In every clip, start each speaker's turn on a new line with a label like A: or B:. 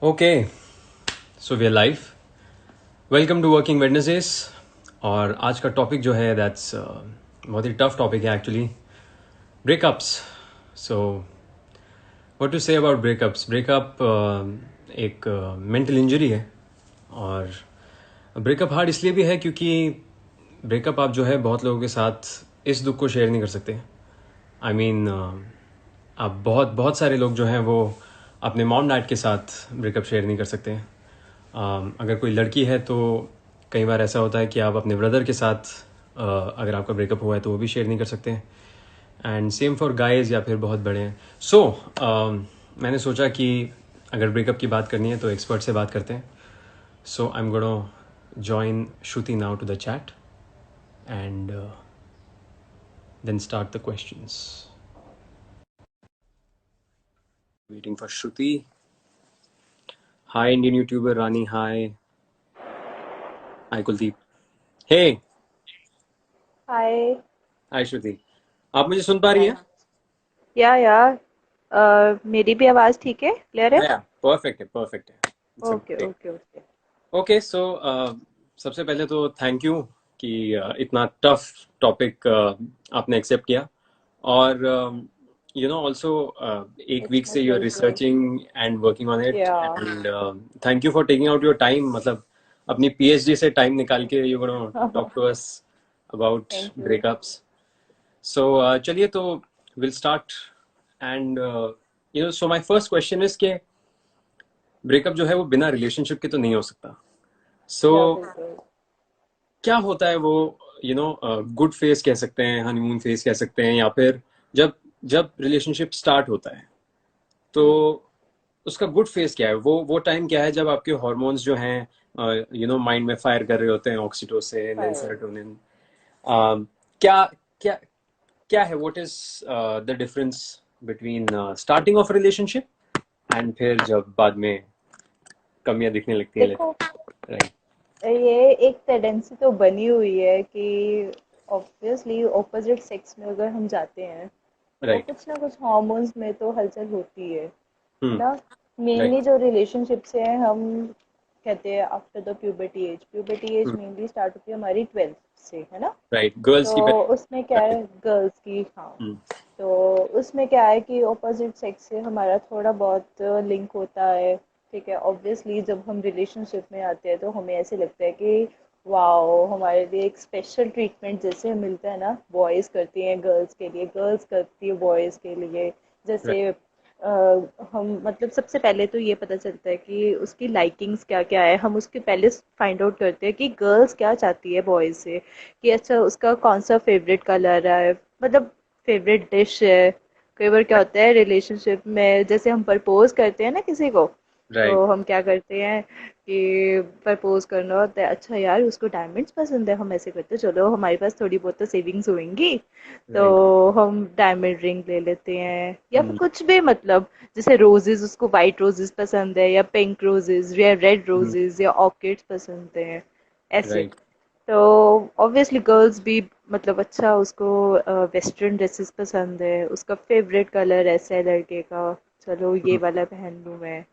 A: Okay, so we are live. Welcome to working Wednesdays. और आज का टॉपिक जो है दैट्स बहुत ही टफ टॉपिक है actually, breakups. So what to say about breakups. Breakup एक मेंटल इंजरी है, और ब्रेकअप हार्ड इसलिए भी है क्योंकि ब्रेकअप आप जो है बहुत लोगों के साथ इस दुख को शेयर नहीं कर सकते। आई मीन आप बहुत बहुत सारे लोग जो हैं वो अपने मॉम डैड के साथ ब्रेकअप शेयर नहीं कर सकते। अगर कोई लड़की है तो कई बार ऐसा होता है कि आप अपने ब्रदर के साथ अगर आपका ब्रेकअप हुआ है तो वो भी शेयर नहीं कर सकते। एंड सेम फॉर गाइज या फिर बहुत बड़े हैं। सो मैंने सोचा कि अगर ब्रेकअप की बात करनी है तो एक्सपर्ट से बात करते हैं। So I am gonna join Shruti now to the chat and then start the questions. Waiting for Shruti. Hi, Indian YouTuber Rani. Hi. Hi, Kuldeep. Hey.
B: Hi.
A: Hi, Shruti. आप मुझे सुन पा रही हैं?
B: या मेरी भी आवाज़ ठीक है, क्लियर है?
A: या परफेक्ट है, परफेक्ट है। It's a
B: okay
A: great.
B: Okay okay.
A: Okay, so सबसे पहले तो थैंक यू कि इतना टफ टॉपिक आपने एक्सेप्ट किया। और यू नो ऑल्सो एक
B: it's
A: week
B: my
A: say you are
B: pleasure.
A: Researching and working on it,
B: yeah
A: and thank you for taking out your time. मतलब अपनी पीएचडी से टाइम निकाल के you gonna talk to us about
B: thank you.
A: Breakups. So चलिए तो will start. And you know so my first question is के breakup जो है वो बिना रिलेशनशिप के तो नहीं हो सकता। सो
B: या बिल्कुल।
A: क्या होता है वो, यू नो गुड फेज कह सकते हैं, हनीमून फेज कह सकते हैं, या फिर जब जब रिलेशनशिप स्टार्ट होता है तो उसका गुड फेज क्या है? वो टाइम क्या है जब आपके हॉर्मोन्स जो हैं यू नो माइंड में फायर कर रहे होते हैं, ऑक्सीटोसिन एंड
B: फाइव।
A: सेरोटोनिन। क्या क्या क्या है, what is the difference between starting of relationship and फिर जब बाद में कमियां दिखने लगती हैं?
B: देखो,
A: राइट।
B: ये एक टेंडेंसी तो बनी हुई है कि ऑब्वियसली ऑपोजिट सेक्स में अगर हम जाते हैं तो
A: राइट।
B: कुछ ना कुछ हार्मोन्स में तो हलचल होती है
A: हम्म।
B: ना। Mainly
A: right.
B: जो रिलेशनशिप्स हैं, हम कहते हैं after the puberty as
A: hmm.
B: Mainly start होती है हमारी 12th से, है ना।
A: राइट, गर्ल्स
B: तो
A: की
B: उसमें क्या
A: पहले।
B: है, गर्ल्स की, हाँ।
A: हम्म।
B: तो उसमें क्या है कि ऑपोजिट सेक्स से हमारा थोड़ा बहुत लिंक होता है। ठीक है, ऑब्वियसली जब हम रिलेशनशिप में आते हैं तो हमें ऐसे लगता है कि वाओ, हमारे लिए एक स्पेशल ट्रीटमेंट जैसे मिलता है ना, बॉयज़ करती हैं गर्ल्स के लिए, गर्ल्स करती है बॉयज़ के लिए। जैसे
A: राइट।
B: हम मतलब सबसे पहले तो ये पता चलता है कि उसकी लाइकिंग्स क्या क्या है, हम उसके पहले फाइंड आउट करते हैं कि गर्ल्स क्या चाहती है बॉयज़ से। कि अच्छा, उसका कौन सा फेवरेट कलर है, मतलब फेवरेट डिश है। कई बार क्या होता है रिलेशनशिप में, जैसे हम प्रपोज करते हैं ना किसी को,
A: राइट।
B: तो हम क्या करते हैं कि प्रपोज करना होता है, अच्छा यार उसको डायमंड्स पसंद है, हम ऐसे करते हैं चलो हमारे पास थोड़ी बहुत तो सेविंग्स होंगी, तो
A: राइट।
B: हम डायमंड रिंग ले लेते हैं या फिर कुछ भी, मतलब जैसे रोजेज, उसको वाइट रोजेज पसंद है या पिंक रोजेज या रेड रोजेज या ऑर्किड्स पसंद है, ऐसे।
A: राइट।
B: तो ऑब्वियसली गर्ल्स भी, मतलब अच्छा उसको वेस्टर्न ड्रेसेस पसंद है, उसका फेवरेट कलर ऐसा है लड़के का, चलो ये वाला पहन लूँ मैं।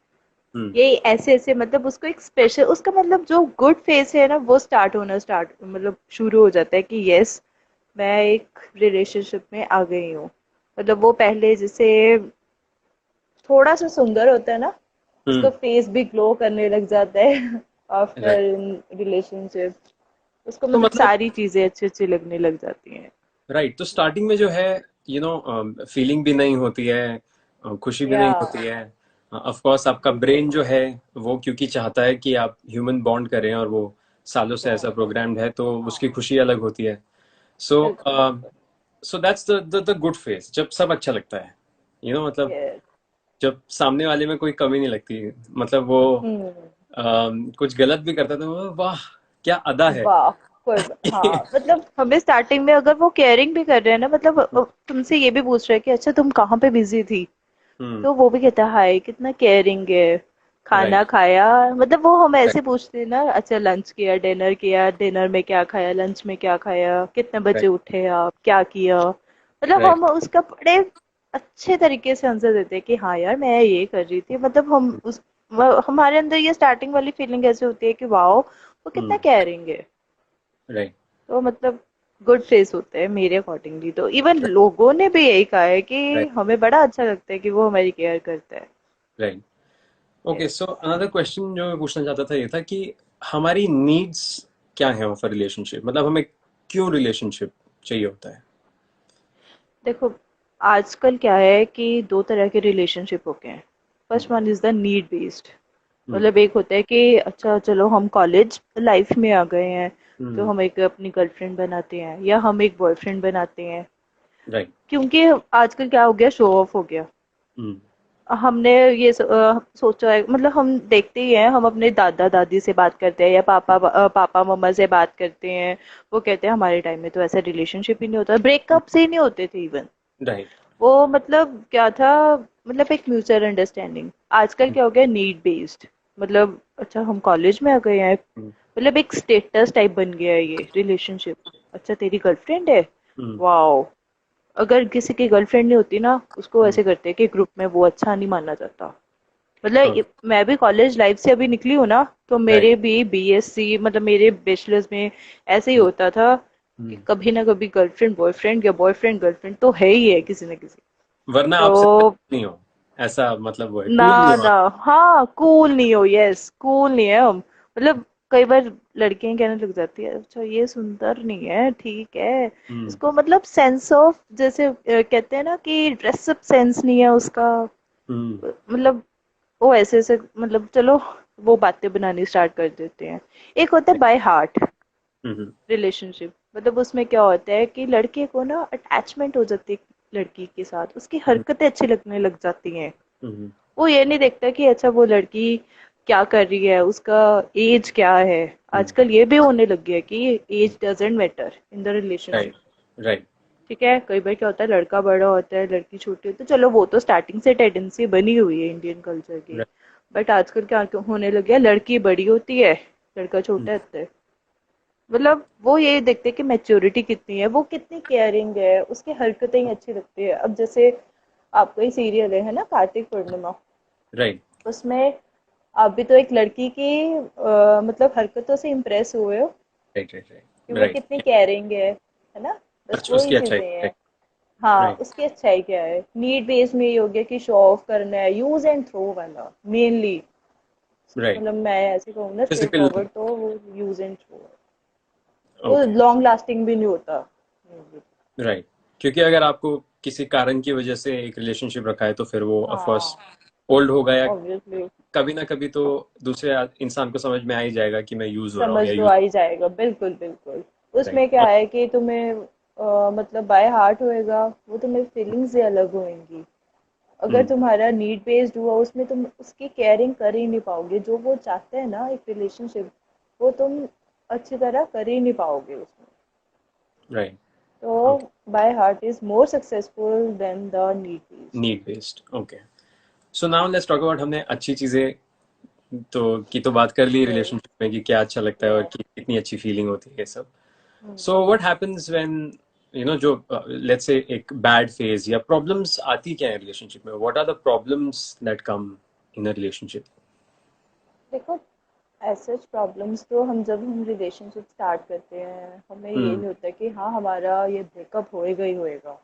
A: हम्म।
B: ये ऐसे ऐसे, मतलब उसको एक स्पेशल, उसका मतलब जो गुड फेस है ना वो स्टार्ट होना स्टार्ट, मतलब शुरू हो जाता है कि यस, मैं एक रिलेशनशिप में आ गई हूँ। मतलब वो पहले जैसे थोड़ा सा सुंदर होता है ना, उसका
A: हम्म।
B: फेस भी ग्लो करने लग जाता है आफ्टर
A: राइट।
B: रिलेशनशिप। उसको
A: तो
B: मतलब
A: मतलब
B: सारी चीजें अच्छी अच्छी लगने लग जाती हैं।
A: राइट, तो स्टार्टिंग में जो है यू नो फीलिंग भी नहीं होती है, खुशी भी
B: या
A: नहीं होती है। ऑफ कोर्स आपका
B: बिल्कुल।
A: ब्रेन जो है वो क्योंकि चाहता है कि आप ह्यूमन बॉन्ड करें, और वो सालों से ऐसा
B: बॉन्ड,
A: प्रोग्राम्ड है, तो
B: हाँ,
A: उसकी खुशी अलग होती है। सो
B: बिल्कुल बिल्कुल।
A: So that's the good phase, जब सब अच्छा लगता है। यू नो मतलब
B: यस।
A: जब सामने वाले में कोई कमी नहीं लगती, मतलब वो
B: हम्म।
A: कुछ गलत भी करता है तो वाह, क्या अदा है।
B: वाह। हाँ, मतलब हमें स्टार्टिंग में अगर वो केयरिंग भी कर रहे हैं ना, मतलब तुमसे ये भी पूछ रहे हैं कि अच्छा तुम कहाँ पे बिजी थी,
A: हम्म।
B: तो वो भी कहता है हाय कितना केयरिंग है, खाना
A: राइट।
B: खाया, मतलब वो हम
A: राइट।
B: ऐसे पूछते हैं ना, अच्छा लंच किया, डिनर में क्या खाया, लंच में क्या खाया, कितने बजे
A: राइट।
B: उठे आप, क्या किया, मतलब
A: राइट।
B: हम उसका बड़े अच्छे तरीके से आंसर देते हैं कि हाँ यार मैं ये कर रही थी, मतलब हम उस हमारे अंदर ये स्टार्टिंग वाली फीलिंग ऐसे होती है कि वाओ वो कितना
A: हम्म।
B: केयरिंग है।
A: राइट।
B: तो मतलब गुड फेस होता है मेरे अकॉर्डिंगली। तो इवन लोगों ने भी यही कहा है कि
A: राइट।
B: हमें बड़ा अच्छा लगता है कि वो हमारी केयर करता है।
A: Right. Okay,
B: Yes.
A: So another question जो मैं पूछना चाहता था ये था कि हमारी नीड्स क्या है फॉर रिलेशनशिप, मतलब हमें क्यों रिलेशनशिप चाहिए होता है?
B: देखो, आजकल क्या है कि दो तरह के रिलेशनशिप हो गए हैं। First
A: hmm.
B: One is the need based.
A: Hmm.
B: मतलब एक होता है कि अच्छा चलो हम कॉलेज लाइफ में आ गए हैं, तो
A: हम्म।
B: हम एक अपनी गर्लफ्रेंड बनाते हैं या हम एक बॉयफ्रेंड बनाते हैं।
A: राइट।
B: क्योंकि आजकल क्या हो गया, शो ऑफ हो गया।
A: हम्म।
B: हमने ये सोचा है, मतलब हम देखते ही हैं, हम अपने दादा दादी से बात करते हैं या पापा मम्मा से बात करते हैं। वो कहते हैं हमारे टाइम में तो ऐसा रिलेशनशिप ही नहीं होता, ब्रेकअप से ही नहीं होते थे इवन।
A: राइट।
B: वो मतलब क्या था, मतलब एक म्यूचुअल अंडरस्टैंडिंग। आजकल क्या हो गया, नीड बेस्ड। मतलब अच्छा हम कॉलेज में आ गए हैं,
A: हम्म।
B: मतलब एक स्टेटस टाइप बन गया है ये रिलेशनशिप। अच्छा तेरी गर्लफ्रेंड है,
A: हम्म।
B: वाओ। अगर किसी की गर्लफ्रेंड नहीं होती ना, उसको
A: हम्म।
B: ऐसे करते हैं कि ग्रुप में वो अच्छा नहीं माना जाता। मतलब
A: ओके।
B: मैं भी कॉलेज लाइफ से अभी निकली हूँ ना, तो
A: राइट।
B: मेरे भी बीएससी मतलब मेरे बैचलर्स में ऐसे ही
A: हम्म।
B: होता था कि
A: हम्म।
B: कभी ना कभी गर्लफ्रेंड बॉयफ्रेंड या बॉयफ्रेंड गर्लफ्रेंड तो है ही है किसी ना किसी।
A: वरना आपसे
B: तो
A: नहीं हो, ऐसा मतलब वो है, कूल नहीं
B: ना
A: हो
B: ना,
A: आप।
B: हाँ कूल नहीं हो, यस कूल नहीं है हम। मतलब कई बार लड़कियां कहने लग जाती है अच्छा ये सुंदर नहीं है, ठीक है।
A: हम्म।
B: इसको मतलब सेंस ऑफ जैसे कहते हैं ना कि ड्रेसअप सेंस नहीं है उसका।
A: हम्म।
B: मतलब वो ऐसे ऐसे मतलब चलो वो बातें बनानी स्टार्ट कर देते हैं। एक होता है बाय हार्ट
A: हम्म।
B: रिलेशनशिप। मतलब उसमें क्या होता है कि लड़के को ना अटैचमेंट हो जाती है लड़की के साथ, उसकी हरकतें अच्छी लगने लग जाती हैं।
A: हम्म।
B: वो ये नहीं देखता कि अच्छा वो लड़की क्या कर रही है, उसका एज क्या है।
A: हम्म।
B: आजकल ये भी होने लग गया है कि age doesn't matter in the relationship.
A: Right. Right.
B: ठीक है, कई बार क्या होता है लड़का बड़ा होता है लड़की छोटी होती है, तो चलो वो तो स्टार्टिंग से टेंडेंसी बनी हुई है इंडियन कल्चर की।
A: राइट।
B: बट आजकल क्या होने लग गया, लड़की बड़ी होती है लड़का छोटा होता है। मतलब वो ये देखते हैं कि मैच्योरिटी कितनी है, वो कितनी केयरिंग है, उसकी हरकतें ही अच्छी लगती है। अब जैसे आपका ही सीरियल है ना, कार्तिक पूर्णिमा।
A: राइट।
B: उसमें आप भी तो एक लड़की की मतलब हरकतों से इम्प्रेस हुए हो
A: राइट। राइट।
B: कि वो
A: राइट।
B: कितनी केयरिंग है ना। बस
A: अच्छा,
B: वही
A: उसकी अच्छाई।
B: चीजें हैं।
A: राइट।
B: हाँ
A: राइट।
B: उसकी अच्छाई क्या है, नीड बेस में ये हो गया कि शो ऑफ करना है, यूज एंड थ्रो वाला मेनली।
A: राइट।
B: मतलब मैं ऐसे कहूँ ना स्ट्रेट
A: फिजिकल।
B: फॉरवर्ड, तो वो यूज एंड थ्रो है। वो
A: ओके।
B: लॉन्ग लास्टिंग भी नहीं होता।
A: राइट। क्योंकि अगर आपको किसी कारण की वजह से एक रिलेशनशिप रखा है तो फिर वो ऑफ कोर्स
B: हाँ
A: ओल्ड होगा, या
B: ऑब्वियसली।
A: कभी ना कभी तो दूसरे इंसान को समझ में आ ही जाएगा कि मैं यूज हो रहा हूँ
B: समझ
A: या
B: तो
A: यूज।
B: आ ही जाएगा, बिल्कुल बिल्कुल।
A: राइट।
B: उसमें क्या
A: और
B: है कि तुम्हें मतलब बाय हार्ट होएगा, वो तुम्हें फीलिंग्स ही अलग होंगी। अगर
A: हम्म।
B: तुम्हारा नीड बेस्ड हुआ उसमें, तुम उसकी केयरिंग कर ही नहीं पाओगे। जो वो चाहते हैं ना एक रिलेशनशिप, वो तुम अच्छी तरह कर ही नहीं पाओगे उसमें।
A: राइट।
B: तो
A: okay.
B: By heart is more successful than the need based.
A: Need based. Okay. So now let's talk about, हमने अच्छी चीजें तो बात कर ली
B: यस
A: रिलेशनशिप में कि क्या अच्छा लगता है और
B: यस।
A: कितनी अच्छी फीलिंग होती है ये सब। सो व्हाट हैपेंस व्हेन जो लेट्स से एक बैड फेज या प्रॉब्लम्स आती क्या है रिलेशनशिप में? What are the problems that come in a relationship?
B: देखो, ऐसे प्रॉब्लम्स तो हम जब हम रिलेशनशिप स्टार्ट करते हैं, हमें ये
A: हम्म।
B: नहीं होता कि हाँ हमारा ये ब्रेकअप होएगा ही होएगा,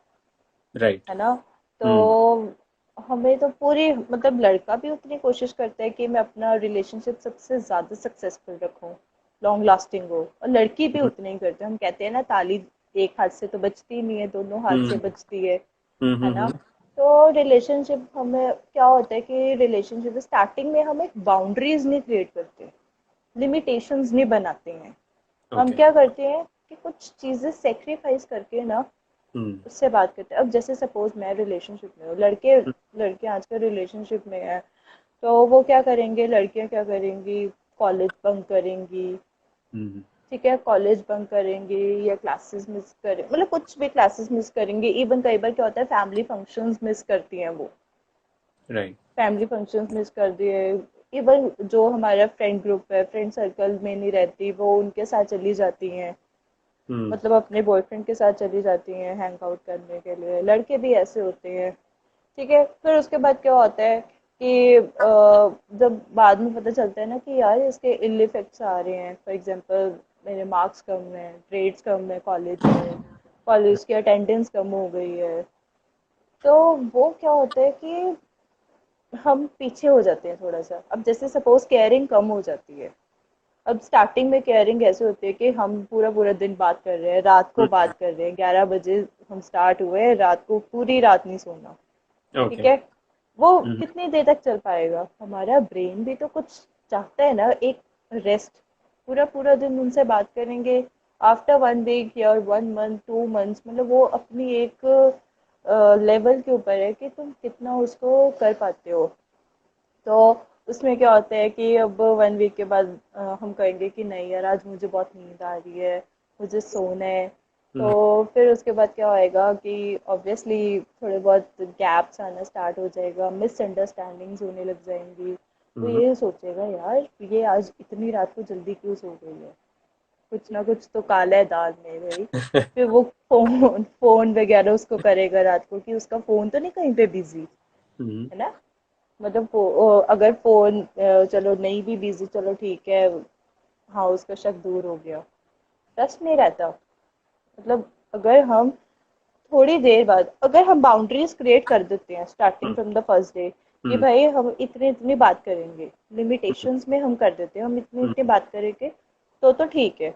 A: राइट।
B: है ना। तो
A: हम्म।
B: हमें तो पूरी मतलब लड़का भी उतनी कोशिश करता है कि मैं अपना रिलेशनशिप सबसे ज़्यादा सक्सेसफुल रखूं, लॉन्ग लास्टिंग हो। और लड़की भी उतने ही करते हैं। हम कहते हैं ना ताली एक हाथ से तो बजती नहीं है, दोनों हाथ से
A: हम्म।
B: बजती है ना।
A: हम्म।
B: तो रिलेशनशिप हमें क्या होता है कि रिलेशनशिप स्टार्टिंग में हम एक बाउंड्रीज नहीं क्रिएट करते, लिमिटेशंस नहीं बनाते हैं। हम
A: ओके।
B: क्या करते हैं कि कुछ चीज़ें सेक्रीफाइस करके ना
A: हम्म।
B: उससे बात करते हैं। अब जैसे सपोज मैं रिलेशनशिप में हूँ, लड़के लड़के आजकल रिलेशनशिप में है, तो वो क्या करेंगे, लड़कियां क्या करेंगी, कॉलेज बंक करेंगी।
A: हम्म।
B: ठीक है, कॉलेज बंक करेंगी या क्लासेस मिस करें, मतलब कुछ भी क्लासेस मिस करेंगे। इवन कई बार क्या होता है फैमिली फंक्शंस मिस करती हैं वो,
A: राइट।
B: फैमिली फंक्शंस मिस कर दिए। इवन जो हमारा फ्रेंड ग्रुप है, फ्रेंड सर्कल में नहीं रहती, वो उनके साथ चली जाती हैं।
A: हम्म।
B: मतलब अपने बॉयफ्रेंड के साथ चली जाती हैं हैंग आउट करने के लिए। लड़के भी ऐसे होते हैं। ठीक है, फिर उसके बाद क्या होता है, कि जब बाद में पता चलता है ना कि यार इसके इल इफेक्ट्स आ रहे हैं, फॉर एग्जांपल मेरे मार्क्स कम है, ग्रेड्स कम है कॉलेज में, कॉलेज की अटेंडेंस कम हो गई है, तो वो क्या होता है कि हम पीछे हो जाते हैं थोड़ा सा। अब जैसे सपोज केयरिंग कम हो जाती है। अब स्टार्टिंग में केयरिंग ऐसे होती है कि हम पूरा पूरा दिन बात कर रहे हैं, रात को
A: हम्म,
B: बात कर रहे हैं, 11 बजे हम स्टार्ट हुए, रात को पूरी रात नहीं सोना। ठीक
A: ओके।
B: है, वो
A: हम्म,
B: कितनी देर तक चल पाएगा? हमारा ब्रेन भी तो कुछ चाहता है ना, एक रेस्ट। पूरा पूरा दिन उनसे बात करेंगे, आफ्टर 1 वीक या 1 मंथ 2 मंथ्स, मतलब वो अपनी एक लेवल के ऊपर है कि तुम कितना उसको कर पाते हो। तो उसमें क्या होता है कि अब 1 वीक के बाद हम कहेंगे कि नहीं यार आज मुझे बहुत नींद आ रही है, मुझे सोना है। तो
A: हम्म,
B: फिर उसके बाद क्या होएगा कि ऑब्वियसली थोड़े बहुत गैप्स आना स्टार्ट हो जाएगा, मिसअंडरस्टैंडिंग्स होने लग जाएंगी। तो
A: हम्म,
B: ये सोचेगा यार ये आज इतनी रात को जल्दी क्यों सो गई है, कुछ ना कुछ तो काला है दाल में भाई। फिर वो फोन फोन वगैरह उसको करेगा रात को कि उसका फोन तो नहीं कहीं पे बिजी
A: हम्म,
B: है ना। मतलब अगर फोन चलो नहीं भी बिजी, चलो ठीक है, हाँ उसका शक दूर हो गया, ट्रस्ट नहीं रहता। मतलब अगर हम थोड़ी देर बाद अगर हम बाउंड्रीज क्रिएट कर देते हैं starting
A: hmm,
B: from the first day कि
A: हम्म,
B: भाई हम इतनी इतनी बात करेंगे, लिमिटेशंस में हम कर देते हैं हम इतनी
A: हम्म,
B: इतनी बात करेंगे, तो ठीक है।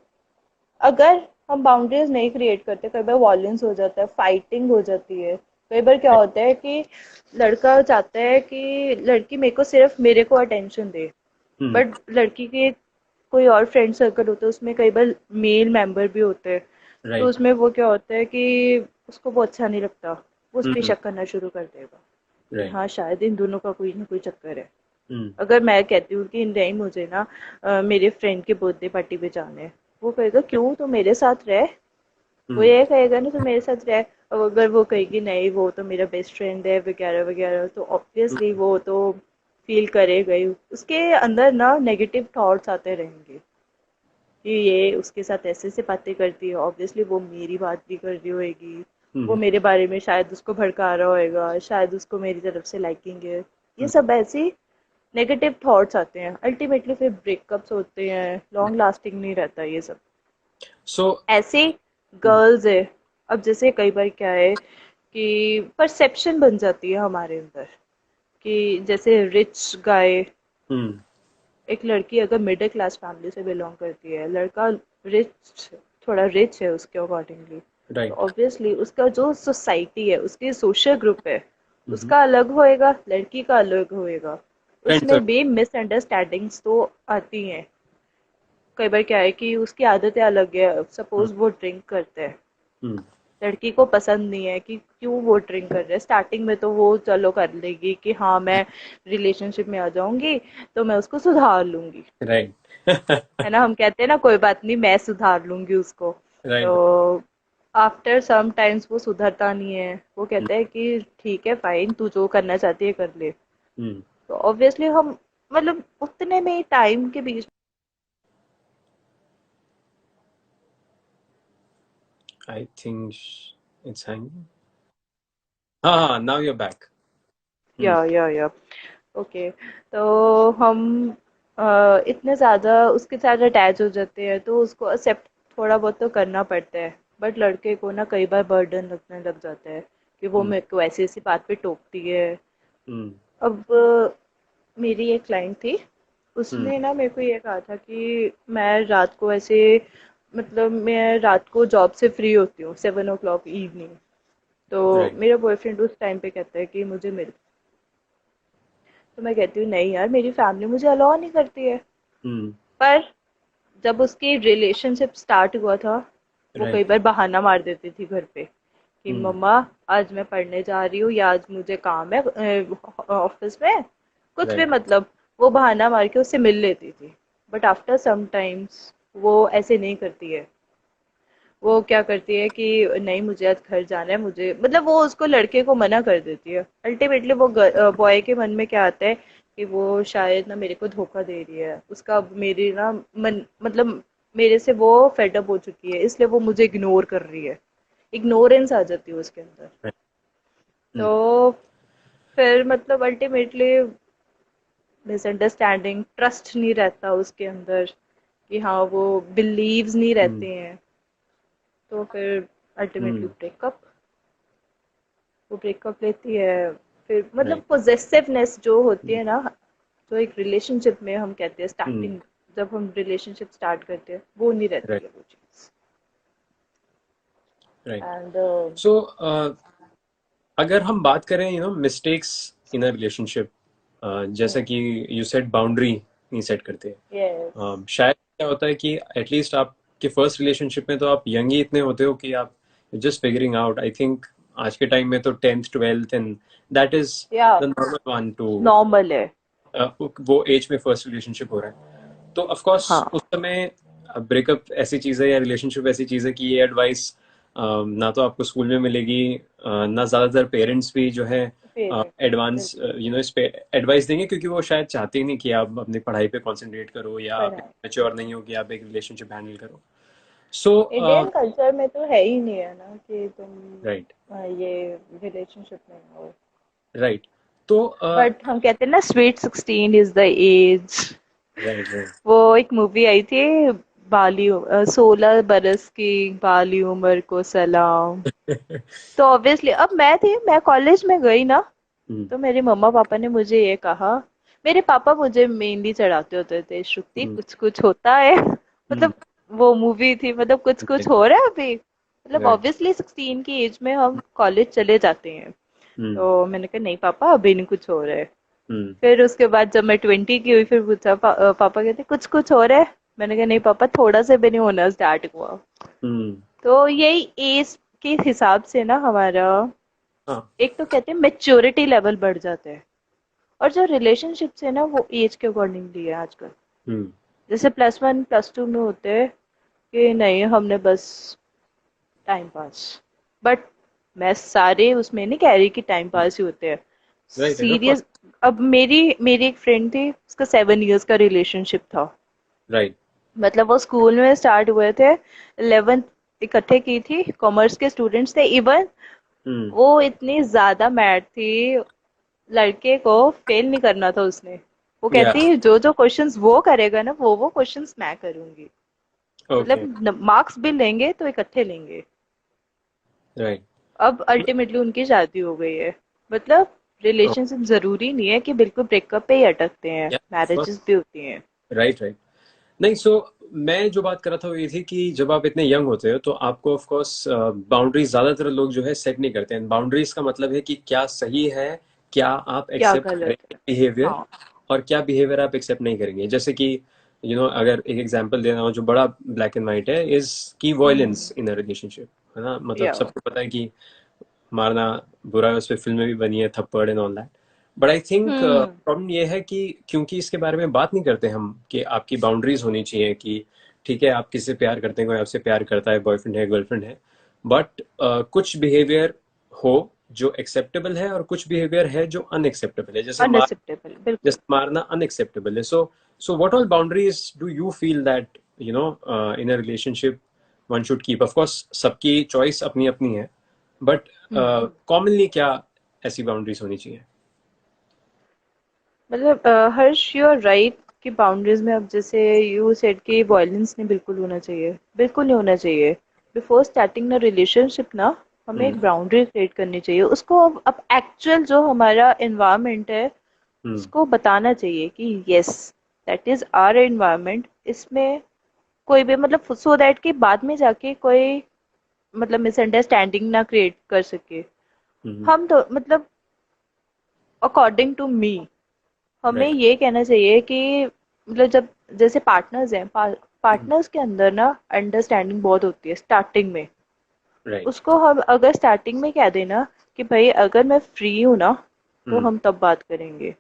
B: अगर हम बाउंड्रीज नहीं क्रिएट करते, कई बार वॉयलेंस हो जाता है, फाइटिंग हो जाती है। कई बार क्या होता है कि लड़का चाहता है कि लड़की मेरे को सिर्फ मेरे को अटेंशन दे,
A: हम्म,
B: बट लड़की के कोई और फ्रेंड सर्कल होता है, उसमें कई बार मेल मेंबर भी होते हैं। तो
A: राइट।
B: उसमें वो क्या होता है कि उसको वो अच्छा नहीं लगता, वो उस पर
A: हम्म,
B: शक करना शुरू कर देगा कि
A: राइट।
B: हाँ शायद इन दोनों का कोई ना कोई चक्कर है।
A: हम्म,
B: अगर मैं कहती हूँ कि नहीं मुझे ना मेरे फ्रेंड के बर्थडे पार्टी पे जाना है, वो कहेगा क्यों, तो मेरे साथ रह। वो
A: हम्म,
B: ये कहेगा ना तो मेरे साथ रह। अब अगर वो कहेगी नहीं वो तो मेरा बेस्ट फ्रेंड है वगैरह वगैरह, तो ऑब्वियसली
A: हम्म,
B: वो तो फील करेगा ही, उसके अंदर ना नेगेटिव थॉट्स आते रहेंगे कि ये उसके साथ ऐसे ऐसे बातें करती है, ऑब्वियसली वो मेरी बात भी कर रही होएगी, वो
A: हम्म,
B: मेरे बारे में शायद उसको भड़का रहा होएगा, शायद उसको मेरी तरफ से लाइकिंग है। ये
A: हम्म।
B: सब ऐसी नेगेटिव थॉट्स आते हैं, अल्टीमेटली फिर ब्रेकअप्स होते हैं, लॉन्ग लास्टिंग नहीं रहता ये सब।
A: सो
B: ऐसे गर्ल्स है। अब जैसे कई बार क्या है कि परसेप्शन बन जाती है हमारे अंदर कि जैसे रिच गाय,
A: हम्म,
B: एक लड़की अगर मिडिल क्लास फैमिली से बिलोंग करती है, लड़का रिच, थोड़ा रिच है उसके अकॉर्डिंगली, तो
A: राइट।
B: ऑब्वियसली उसका जो सोसाइटी है, उसकी सोशल ग्रुप है,
A: हम्म,
B: उसका अलग होएगा, लड़की का अलग होएगा।
A: फ्रेंड
B: उसमें
A: सर्कल।
B: भी मिसअंडरस्टैंडिंग्स तो आती हैं। कई बार क्या है कि उसकी आदतें अलग है,
A: हम्म,
B: सपोज वो ड्रिंक करते हैं,
A: हम्म,
B: लड़की को पसंद नहीं है कि क्यों वो ड्रिंक कर रहे हैं। स्टार्टिंग में तो वो चलो कर लेगी कि हाँ मैं रिलेशनशिप में आ जाऊंगी तो मैं उसको सुधार लूंगी,
A: राइट।
B: है ना, हम कहते हैं ना कोई बात नहीं मैं सुधार लूंगी उसको। तो
A: राइट।
B: आफ्टर सम टाइम्स वो सुधरता नहीं है, वो कहता है कि ठीक है फाइन तू जो करना चाहती है कर ले।
A: हम्म,
B: तो ऑब्वियसली हम मतलब उतने में टाइम के बीच।
A: I think it's hanging. हाँ हाँ, now you are back. Hmm,
B: yeah okay. तो हम इतने ज़्यादा उसके साथ अटैच हो जाते हैं तो उसको एक्सेप्ट थोड़ा बहुत तो करना पड़ता है। बट लड़के को ना कई बार बर्डन लगने लग जाता है कि वो
A: हम्म,
B: मेरे को ऐसी ऐसी बात पे टोकती है।
A: हम्म,
B: अब मेरी एक क्लाइंट थी,
A: हम्म,
B: उसने ना मेरे को ये कहा था कि मैं रात को ऐसे, मतलब मैं रात को जॉब से फ्री होती हूँ 7 o'clock इवनिंग। तो
A: राइट।
B: मेरा बॉयफ्रेंड उस टाइम पे कहता है कि मुझे मिल, तो मैं कहती हूँ नहीं यार मेरी फैमिली मुझे अलाउ नहीं करती है।
A: हम्म,
B: पर जब उसकी रिलेशनशिप स्टार्ट हुआ था, वो कई
A: राइट।
B: बार बहाना मार देती थी घर पे कि
A: हम्म,
B: मम्मा आज मैं पढ़ने जा रही हूँ या आज मुझे काम है ऑफिस में, कुछ भी,
A: राइट।
B: मतलब वो बहाना मार के उससे मिल लेती थी। बट आफ्टर सम टाइम्स वो ऐसे नहीं करती है। वो क्या करती है कि नहीं मुझे आज घर जाना है, मुझे मतलब वो उसको लड़के को मना कर देती है। अल्टीमेटली वो बॉय के मन में क्या आता है कि वो शायद ना मेरे को धोखा दे रही है, उसका मेरी ना मन, मतलब मेरे से वो फेडअप हो चुकी है इसलिए वो मुझे इग्नोर कर रही है। इग्नोरेंस आ जाती है उसके अंदर।
A: राइट। हम्म,
B: तो फिर मतलब अल्टीमेटली मिसअंडरस्टैंडिंग, ट्रस्ट नहीं रहता उसके अंदर कि हाँ वो बिलीव्स नहीं
A: हम्म।
B: रहते हैं, तो फिर अल्टीमेटली
A: हम्म।
B: ब्रेकअप, वो ब्रेकअप लेती है। फिर मतलब
A: राइट।
B: पोजेसिवनेस जो होती
A: हम्म।
B: है ना, जो एक रिलेशनशिप में हम कहते हैं
A: हम्म।
B: स्टार्टिंग, जब हम रिलेशनशिप स्टार्ट करते हैं वो नहीं रहती
A: राइट।
B: है वो चीज़।
A: राइट।
B: एंड
A: सो अगर हम बात करें मिस्टेक्स इन अ रिलेशनशिप, जैसा कि यू सेड बाउंड्री नहीं सेट करते।
B: यस,
A: शायद क्या होता है कि एटलीस्ट आपके फर्स्ट रिलेशनशिप में तो आप यंग ही इतने होते हो कि आप just figuring out. I think आज के टाइम में तो 10th 12th and that is
B: yeah
A: the normal one two,
B: normal है।
A: वो एज में फर्स्ट रिलेशनशिप हो रहा है। तो ऑफ कोर्स
B: हाँ,
A: उस समय ब्रेकअप ऐसी चीज है या रिलेशनशिप ऐसी चीज है कि ये एडवाइस ना तो आपको स्कूल में मिलेगी, ना ज्यादातर पेरेंट्स भी जो है
B: पेरेंट्स
A: एडवांस
B: बिल्कुल।
A: इस पे एडवाइस देंगे, क्योंकि वो शायद चाहते ही नहीं कि आप अपनी पढ़ाई पे कंसंट्रेट करो या आप
B: पढ़ाई,
A: मैच्योर नहीं हो कि आप एक रिलेशनशिप हैंडल करो। सो
B: इंडियन कल्चर में तो है ही नहीं है ना कि तुम
A: राइट।
B: ये रिलेशनशिप में हो।
A: राइट। तो
B: बट हम कहते हैं ना sweet 16 is the age.
A: Right. Right.
B: वो एक मूवी आई थी, 16 बरस की बाली उम्र को सलाम। तो ऑब्वियसली अब मैं कॉलेज में गई ना, तो मेरे मम्मा पापा ने मुझे ये कहा, मेरे पापा मुझे मेनली चढ़ाते होते थे, श्रुति कुछ कुछ होता है। मतलब वो मूवी थी, मतलब कुछ कुछ हो रहा है अभी, मतलब
A: राइट।
B: ऑब्वियसली 16 की एज में हम कॉलेज चले जाते हैं। तो मैंने कहा नहीं पापा अभी नहीं कुछ हो रहा है। फिर उसके बाद जब मैं 20 की हुई, फिर पूछा पापा कहते कुछ कुछ हो रहा है। मैंने कहा नहीं पापा थोड़ा से भी नहीं होना स्टार्ट हुआ। तो यही एज के हिसाब से ना हमारा,
A: हाँ।
B: एक तो कहते हैं मेच्योरिटी लेवल बढ़ जाता है, और जो रिलेशनशिप्स है ना वो एज के अकॉर्डिंगली है आजकल।
A: हम्म।
B: जैसे +1 +2 में होते हैं कि नहीं हमने बस टाइम पास, बट मैं सारे उसमें नहीं कह रही कि टाइम पास ही होते हैं,
A: right. Right. Of course.
B: Serious. अब मेरी मेरी एक फ्रेंड थी, उसका 7 इयर्स का रिलेशनशिप था।
A: राइट।
B: मतलब वो स्कूल में स्टार्ट हुए थे, 11th इकट्ठे की थी, कॉमर्स के स्टूडेंट्स थे इवन।
A: हम्म।
B: वो इतनी ज्यादा मैड थी, लड़के को फेल नहीं करना था उसने। वो
A: या।
B: कहती जो जो क्वेश्चंस वो करेगा ना वो क्वेश्चंस मैं करूंगी।
A: ओके।
B: मतलब मार्क्स भी लेंगे तो इकट्ठे लेंगे।
A: राइट।
B: अब अल्टीमेटली उनकी शादी हो गई है। मतलब रिलेशनशिप जरूरी नहीं है कि बिल्कुल ब्रेकअप पे ही अटकते हैं,
A: या।
B: मैरिजेस भी होती हैं।
A: राइट। राइट। नहीं, सो मैं जो बात कर रहा था वो ये थी कि जब आप इतने यंग होते हो तो आपको ऑफ कोर्स बाउंड्रीज ज्यादातर लोग जो है सेट नहीं करते हैं। बाउंड्रीज का मतलब है कि क्या सही है, क्या आप
B: क्या
A: एक्सेप्ट
B: गलत
A: करेंगे
B: है।
A: बिहेवियर,
B: हाँ।
A: और क्या बिहेवियर आप एक्सेप्ट नहीं करेंगे। जैसे कि अगर एक एग्जांपल देना हो जो बड़ा ब्लैक एंड व्हाइट है, इज की वॉयलेंस इन अ रिलेशनशिप, है ना। मतलब
B: या
A: सबको पता है कि मारना बुरा है, उस पर फिल्में भी बनी है, थप्पड़ and all that. But I think
B: hmm
A: problem ये है कि क्योंकि इसके बारे में बात नहीं करते हम कि आपकी बाउंड्रीज होनी चाहिए, कि ठीक है आप किसी से प्यार करते हैं, कोई आपसे प्यार करता है, बॉयफ्रेंड है गर्लफ्रेंड है, बट कुछ बिहेवियर हो जो एक्सेप्टेबल है और कुछ बिहेवियर है जो अनएक्सेप्टेबल है।
B: अनएक्सेप्टेबल बिल्कुल।
A: जैसे मारना अनएक्सेप्टेबल है। So what all boundaries do you feel that in a relationship one should keep. Of course सबकी चॉइस अपनी अपनी है, बट
B: हम्म
A: कॉमनली क्या ऐसी बाउंड्रीज होनी चाहिए।
B: मतलब हर्ष यू आर राइट कि बाउंड्रीज में, अब जैसे यू सेड कि वायलेंस नहीं बिल्कुल होना चाहिए, बिल्कुल नहीं होना चाहिए। बिफोर स्टार्टिंग ना रिलेशनशिप ना, हमें
A: हम्म।
B: एक बाउंड्री क्रिएट करनी चाहिए उसको। अब एक्चुअल जो हमारा एनवायरनमेंट है
A: हम्म।
B: उसको बताना चाहिए कि yes that is our environment, इसमें कोई भी मतलब सो दैट कि बाद में जाके कोई मतलब मिसअंडरस्टैंडिंग ना क्रिएट कर सके।
A: हम्म।
B: हम तो मतलब अकॉर्डिंग टू मी हमें
A: राइट।
B: ये कहना चाहिए कि मतलब जब जैसे पार्टनर्स हैं, पार्टनर्स के अंदर ना अंडरस्टैंडिंग बहुत होती है स्टार्टिंग में।
A: राइट।
B: उसको हम अगर स्टार्टिंग में कह देना कि भाई अगर मैं फ्री हूँ ना तो
A: हम्म।
B: हम तब बात करेंगे,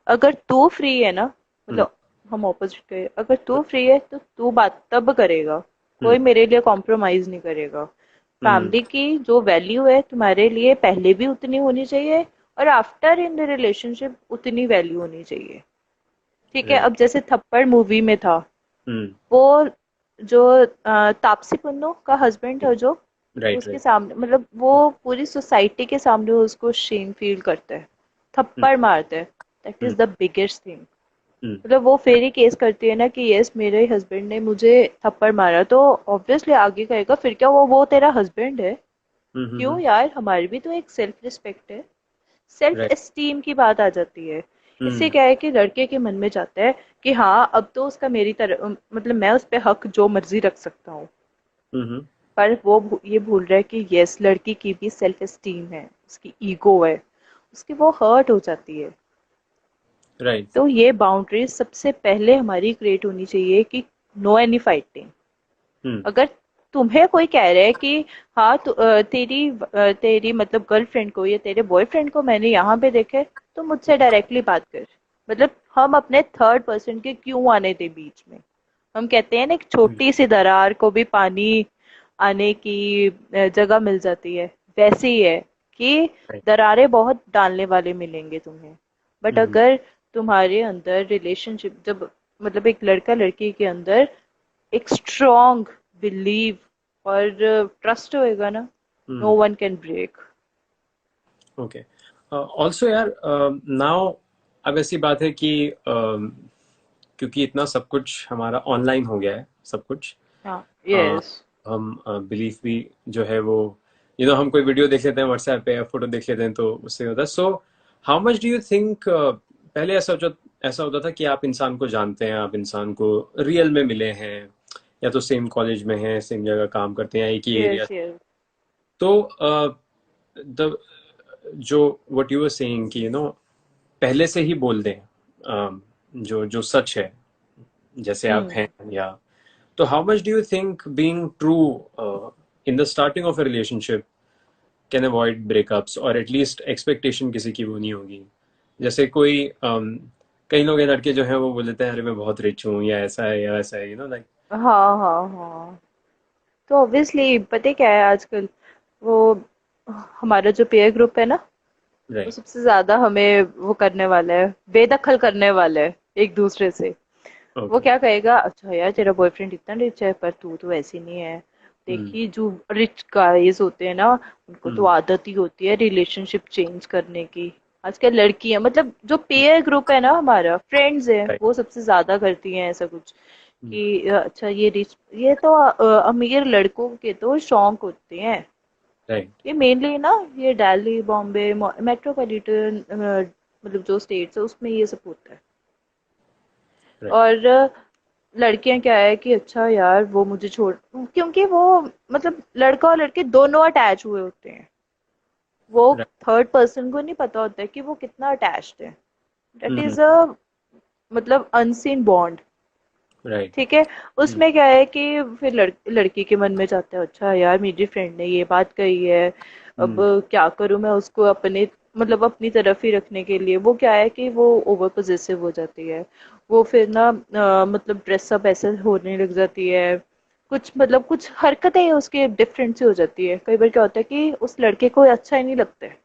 B: अगर तू फ्री है ना,
A: हम्म।
B: मतलब हम ऑपोजिट कहे, अगर तू फ्री है तो तू बात तब करेगा, कोई
A: हम्म।
B: मेरे लिए कॉम्प्रोमाइज नहीं करेगा।
A: हम्म।
B: फैमिली की जो वैल्यू है तुम्हारे लिए पहले भी उतनी होनी चाहिए, और आफ्टर इन द रिलेशनशिप उतनी वैल्यू होनी चाहिए। ठीक है,
A: राइट।
B: अब जैसे थप्पड़ मूवी में था,
A: हम्म।
B: वो जो तापसी पन्नू का हस्बैंड था, जो
A: राइट।
B: उसके
A: राइट।
B: सामने मतलब वो पूरी सोसाइटी के सामने उसको शेम फील करता है, थप्पड़ मारता है। That is
A: hmm,
B: the biggest thing.
A: Hmm,
B: मतलब वो फिर ही केस करती है ना कि यस मेरे हस्बैंड ने मुझे थप्पड़ मारा, तो ऑब्वियसली आगे कहेगा फिर क्या वो तेरा हस्बैंड है।
A: हम्म,
B: क्यों यार, हमारी भी तो एक सेल्फ रिस्पेक्ट है, सेल्फ
A: राइट,
B: एस्टीम की बात आ जाती है। इससे
A: हम्म,
B: क्या है कि लड़के के मन में जाता है कि हाँ अब तो उसका मेरी तरह मतलब मैं उस पे हक जो मर्जी रख सकता हूँ।
A: हम्म,
B: पर वो ये भूल रहा है कि यस लड़की की भी सेल्फ एस्टीम है, उसकी ईगो है, उसकी वो हर्ट हो जाती है।
A: राइट,
B: तो ये बाउंड्रीज सबसे पहले हमारी क्रिएट होनी चाहिए कि नो एनी फाइटिंग।
A: हम्म,
B: अगर तुम्हें कोई कह रहा है कि हाँ तेरी मतलब गर्लफ्रेंड को या तेरे बॉयफ्रेंड को मैंने यहाँ पे देखा है, तो मुझसे डायरेक्टली बात कर। मतलब हम अपने थर्ड पर्सन के क्यों आने दे बीच में। हम कहते हैं ना एक
A: हम्म,
B: छोटी सी दरार को भी पानी आने की जगह मिल जाती है, वैसे ही है कि
A: राइट,
B: दरारें बहुत डालने वाले मिलेंगे तुम्हें। बट
A: हम्म,
B: अगर तुम्हारे अंदर रिलेशनशिप जब मतलब एक लड़का लड़की के अंदर एक स्ट्रॉन्ग बिलीव और ट्रस्ट होएगा ना, no
A: hmm,
B: one can break.
A: Okay. Also यार, नाउ अब ऐसी बात है कि क्योंकि इतना सब कुछ हमारा ऑनलाइन हो गया है सब कुछ,
B: हाँ
A: अ,
B: यस।
A: हम बिलीफ भी जो है वो हम कोई वीडियो देख लेते हैं व्हाट्सएप पे या फोटो देख लेते हैं तो उससे होता है। So how much do you think, पहले ऐसा होता था कि आप इंसान को जानते हैं, आप इंसान को रियल में मिले हैं, या तो सेम कॉलेज में हैं, सेम जगह काम करते हैं, एक ही एरिया।
B: Yes yes.
A: तो द जो व्हाट यू वर सेइंग कि पहले से ही बोल दें, जो जो सच है, जैसे आप हैं,
B: हम्म।
A: या तो how much do you think being true in the starting of a relationship can avoid breakups, और एटलीस्ट एक्सपेक्टेशन किसी की वो नहीं होगी। जैसे कोई कई लोग हैं, लड़के जो हैं वो बोल देते हैं अरे मैं बहुत रिच हूँ, या ऐसा है या वैसा है, लाइक।
B: हाँ हाँ हाँ। तो ऑब्वियसली पता है क्या है आजकल, वो हमारा जो पेयर ग्रुप है ना, वो
A: राइट,
B: सबसे ज्यादा हमें वो करने वाला है, बेदखल करने वाला है एक दूसरे से। वो
A: ओके,
B: क्या कहेगा, अच्छा यार तेरा बॉयफ्रेंड इतना रिच है पर तू ऐसी नहीं है।
A: हम्म,
B: देखिए जो रिच गाइस होते हैं ना, उनको तो
A: हम्म,
B: आदत ही होती है रिलेशनशिप चेंज करने की। आजकल लड़कियां मतलब जो पेयर ग्रुप है ना हमारा फ्रेंड्स है,
A: राइट,
B: वो सबसे ज्यादा करती हैं ऐसा कुछ
A: हम्म,
B: कि अच्छा ये रिच, ये तो अमीर लड़कों के तो शौक होते हैं।
A: राइट,
B: ये मेनली ना ये दिल्ली बॉम्बे मेट्रोपॉलिटन मतलब जो स्टेट्स है उसमें ये सब होता है।
A: राइट,
B: और लड़कियां क्या है कि अच्छा यार वो मुझे छोड़, क्योंकि वो मतलब लड़का और लड़की दोनों अटैच हुए होते हैं। वो
A: राइट,
B: थर्ड पर्सन को नहीं पता होता है कि वो कितना अटैच्ड है। दैट
A: हम्म,
B: इज अ मतलब अनसीन बॉन्ड।
A: राइट,
B: ठीक है।
A: हम्म,
B: उसमें क्या है कि फिर लड़की के मन में जाता है अच्छा यार मेरी फ्रेंड ने ये बात कही है, अब
A: हम्म,
B: क्या करूं मैं उसको अपने मतलब अपनी तरफ ही रखने के लिए। वो क्या है कि वो ओवर पोजेसिव हो जाती है। वो फिर ना मतलब ड्रेसअप ऐसे होने लग जाती है, कुछ मतलब कुछ हरकतें उसकी डिफरेंट सी हो जाती है। कई बार क्या होता है कि उस लड़के को अच्छा ही नहीं लगता है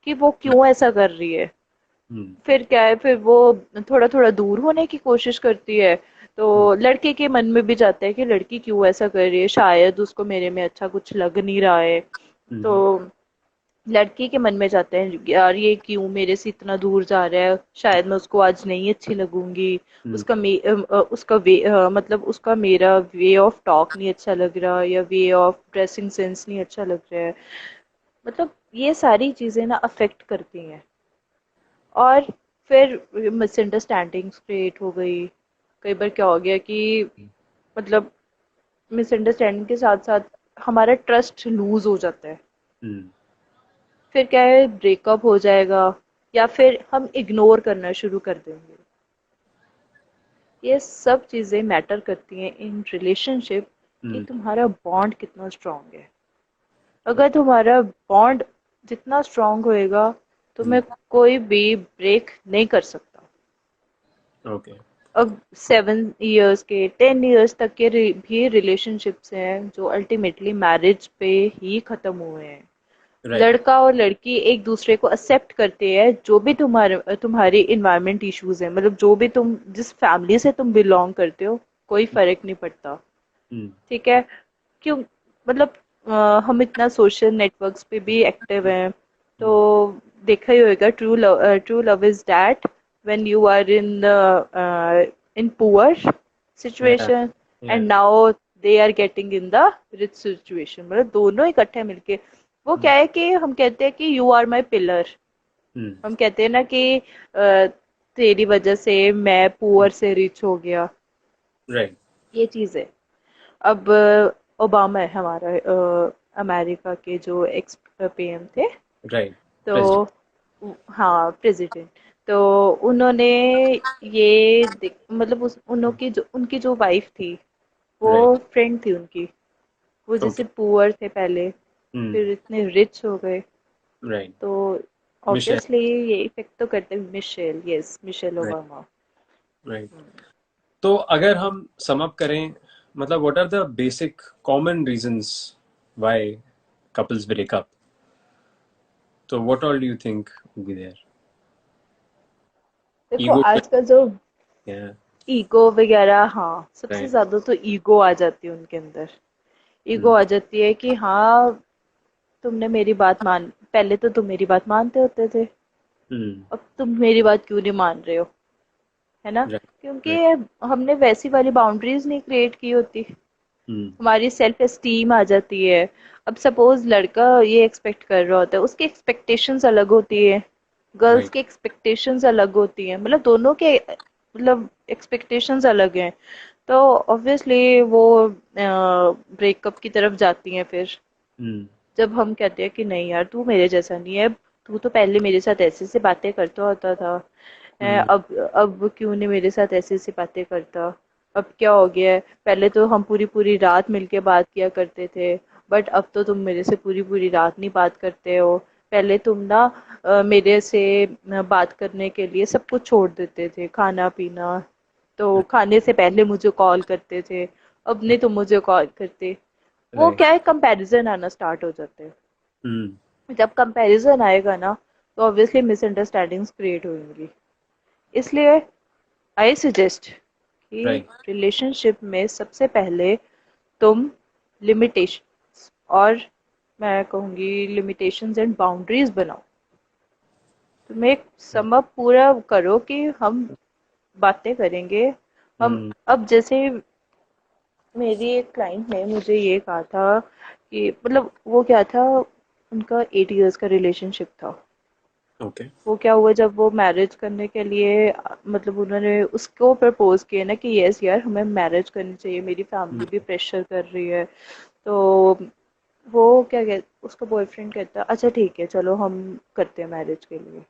B: कि वो क्यों ऐसा कर रही है।
A: हम्म,
B: फिर क्या है, फिर वो थोड़ा थोड़ा दूर होने की कोशिश करती है। तो
A: हम्म,
B: लड़के के मन में भी जाता है कि लड़की क्यों ऐसा कर रही है, शायद उसको मेरे में अच्छा कुछ लग नहीं रहा है। तो
A: हम्म,
B: लड़की के मन में जाता है यार ये क्यों मेरे से इतना दूर जा रहा है, शायद मैं उसको आज नहीं अच्छी लगूंगी।
A: हम्म,
B: उसका वे मतलब उसका मेरा वे ऑफ टॉक नहीं अच्छा लग रहा, या वे ऑफ ड्रेसिंग सेंस नहीं अच्छा लग रहा है। मतलब ये सारी चीजें ना अफेक्ट करती हैं। और फिर मिसअंडरस्टैंडिंग्स क्रिएट हो गई। कई बार क्या हो गया कि मतलब मिसअंडरस्टैंडिंग के साथ साथ हमारा ट्रस्ट लूज हो जाता है।
A: हम्म,
B: फिर क्या है, ब्रेकअप हो जाएगा, या फिर हम इग्नोर करना शुरू कर देंगे। ये सब चीज़ें मैटर करती हैं इन रिलेशनशिप कि
A: हम्म,
B: तुम्हारा बॉन्ड कितना स्ट्रांग है। अगर तुम्हारा बॉन्ड जितना स्ट्रांग होएगा,
A: हम्म,
B: तुम्हें कोई भी ब्रेक नहीं कर सकता।
A: ओके,
B: अब 7 इयर्स के 10 इयर्स तक के भी रिलेशनशिप्स हैं जो अल्टीमेटली मैरिज पे ही खत्म हुए हैं।
A: राइट,
B: लड़का और लड़की एक दूसरे को एक्सेप्ट करते हैं, जो भी तुम्हारी इन्वायरमेंट इश्यूज है, मतलब जो भी तुम जिस फैमिली से तुम बिलोंग करते हो, कोई फर्क नहीं पड़ता।
A: हम्म,
B: ठीक है। क्यों मतलब हम इतना सोशल नेटवर्क्स पे भी एक्टिव हैं, तो
A: हम्म,
B: देखा ही होगा true love is that when you are in poor
A: Yeah.
B: situation
A: Yeah.
B: and now they are getting in the rich situation, मतलब दोनों इकट्ठे मिलके वो क्या
A: Hmm.
B: है कि हम कहते हैं कि you are my pillar.
A: Hmm.
B: हम कहते हैं ना कि तेरी वजह से मैं पुअर से रिच हो गया,
A: Right.
B: ये चीज है। अब ओबामा है हमारा, अमेरिका के जो एक्स पीएम थे,
A: Right.
B: तो
A: President.
B: हाँ प्रेसिडेंट, तो उन्होंने ये मतलब उनकी जो वाइफ थी वो
A: Right.
B: फ्रेंड थी उनकी, वो जैसे
A: Okay.
B: पुअर थे पहले
A: Hmm.
B: फिर इतने रिच हो गए,
A: Right.
B: तो
A: Michelle.
B: ऑब्वियसली ये इफेक्ट तो करते हैं। Michelle, yes Michelle
A: Right.
B: Obama.
A: Right. तो अगर हम सम अप करें, मतलब what are the basic common reasons why couples break up? तो what all do you think would be there?
B: देखो
A: ईगो?
B: आजकल जो
A: या।
B: ईगो वगैरह, हाँ सबसे
A: राइट।
B: ज्यादा तो ईगो आ जाती है उनके अंदर। ईगो
A: हम्म।
B: आ जाती है कि हाँ तुमने मेरी बात मान, पहले तो तुम मेरी बात मानते होते थे,
A: हम्म।
B: अब तुम मेरी बात क्यों नहीं मान रहे हो, है ना?
A: राइट।
B: क्योंकि
A: राइट।
B: हमने वैसी वाली बाउंड्रीज नहीं क्रिएट की होती,
A: हम्म।
B: हमारी सेल्फ एस्टीम आ जाती है। अब सपोज लड़का ये एक्सपेक्ट कर रहा होता है, उसकी एक्सपेक्टेशंस अलग होती है, गर्ल्स
A: राइट।
B: की एक्सपेक्टेशंस अलग होती हैं, मतलब दोनों के मतलब एक्सपेक्टेशंस अलग हैं, तो ऑब्वियसली वो ब्रेकअप की तरफ जाती हैं फिर।
A: हम्म।
B: जब हम कहते हैं कि नहीं यार तू मेरे जैसा नहीं है, तू तो पहले मेरे साथ ऐसे ऐसे बातें करता होता था,
A: हम्म।
B: अब क्यों नहीं मेरे साथ ऐसे ऐसे बातें करता, अब क्या हो गया है, पहले तो हम पूरी पूरी रात मिलके बात किया करते थे, बट अब तो तुम मेरे से पूरी पूरी रात नहीं बात करते हो, पहले तुम ना मेरे से बात करने के लिए सब कुछ छोड़ देते थे, खाना पीना, तो खाने से पहले मुझे कॉल करते थे, अब नहीं तुम मुझे कॉल करते। वो
A: राइट।
B: क्या है, कंपैरिजन आना स्टार्ट हो जाते हैं।
A: हम्म।
B: जब कंपैरिजन आएगा ना तो ऑब्वियसली मिसअंडरस्टैंडिंग्स क्रिएट होंगी। इसलिए आई सजेस्ट कि
A: राइट।
B: रिलेशनशिप में सबसे पहले तुम लिमिटेशंस और मैं कहूँगी लिमिटेशंस एंड बाउंड्रीज बनाओ। तुम एक सम अप पूरा करो कि हम बातें करेंगे। हम
A: हम्म।
B: अब जैसे मेरी एक क्लाइंट ने मुझे ये कहा था कि मतलब वो क्या था, उनका 8 इयर्स का रिलेशनशिप था।
A: ओके।
B: वो क्या हुआ जब वो मैरिज करने के लिए मतलब उन्होंने उसको प्रपोज किया ना कि यस यार हमें मैरिज करनी चाहिए, मेरी फैमिली भी प्रेशर कर रही है, तो वो क्या कह उसका बॉयफ्रेंड कहता अच्छा ठीक है चलो हम करते हैं मैरिज के लिए।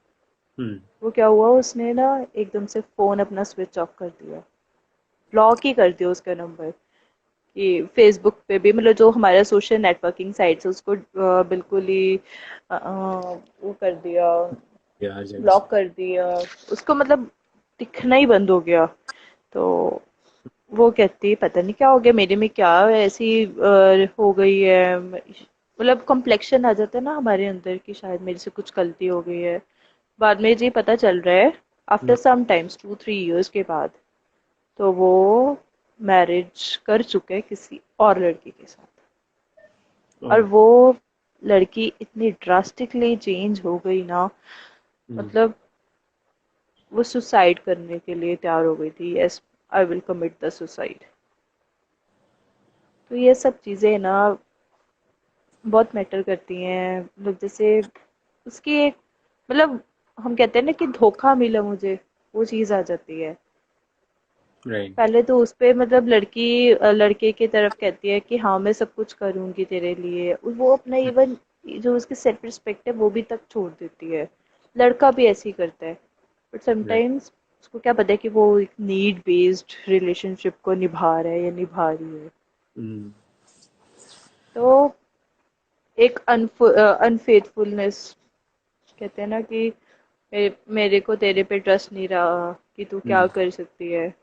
A: हम्म।
B: वो क्या हुआ, उसने ना एकदम से फोन अपना स्विच ऑफ कर दिया, ब्लॉक ही कर दिया उसका नंबर, कि फेसबुक पे भी मतलब जो हमारा सोशल नेटवर्किंग साइट्स है उसको बिल्कुल ही वो कर दिया,
A: या हर जगह से।
B: ब्लॉक कर दिया, उसको मतलब दिखना ही बंद हो गया। तो वो कहती पता नहीं क्या हो गया मेरे में, क्या ऐसी हो गई है, मतलब कॉम्प्लेक्शन आ जाता है ना हमारे अंदर कि शायद मेरे से कुछ गलती हो गई है। बाद में जी पता चल रहा है after
A: hmm.
B: Some times 2-3 years के बाद, तो वो मैरिज कर चुके हैं किसी और लड़की के साथ। और
A: ओह।
B: वो लड़की इतनी ड्रास्टिकली चेंज हो गई ना,
A: हम्म।
B: मतलब वो सुसाइड करने के लिए तैयार हो गई थी, yes I will commit the suicide. तो ये सब चीज़ें ना बहुत मैटर करती हैं, मतलब जैसे उसकी एक मतलब हम कहते हैं ना कि धोखा मिला मुझे, वो चीज़ आ जाती है।
A: राइट।
B: पहले तो उस पे मतलब लड़की लड़के की तरफ कहती है कि हाँ मैं सब कुछ करूँगी तेरे लिए, और वो अपना इवन जो उसकी सेल्फ रिस्पेक्ट है वो भी तक छोड़ देती है। लड़का भी ऐसे ही करता है, बट
A: राइट।
B: समटाइम्स उसको क्या पता है कि वो एक नीड बेस्ड रिलेशनशिप को निभा रहा है या निभा रही है।
A: हम्म।
B: तो एक अनफेथफुलनेस, कहते हैं ना कि मेरे को तेरे पे ट्रस्ट नहीं रहा कि तू क्या
A: हम्म।
B: कर सकती है।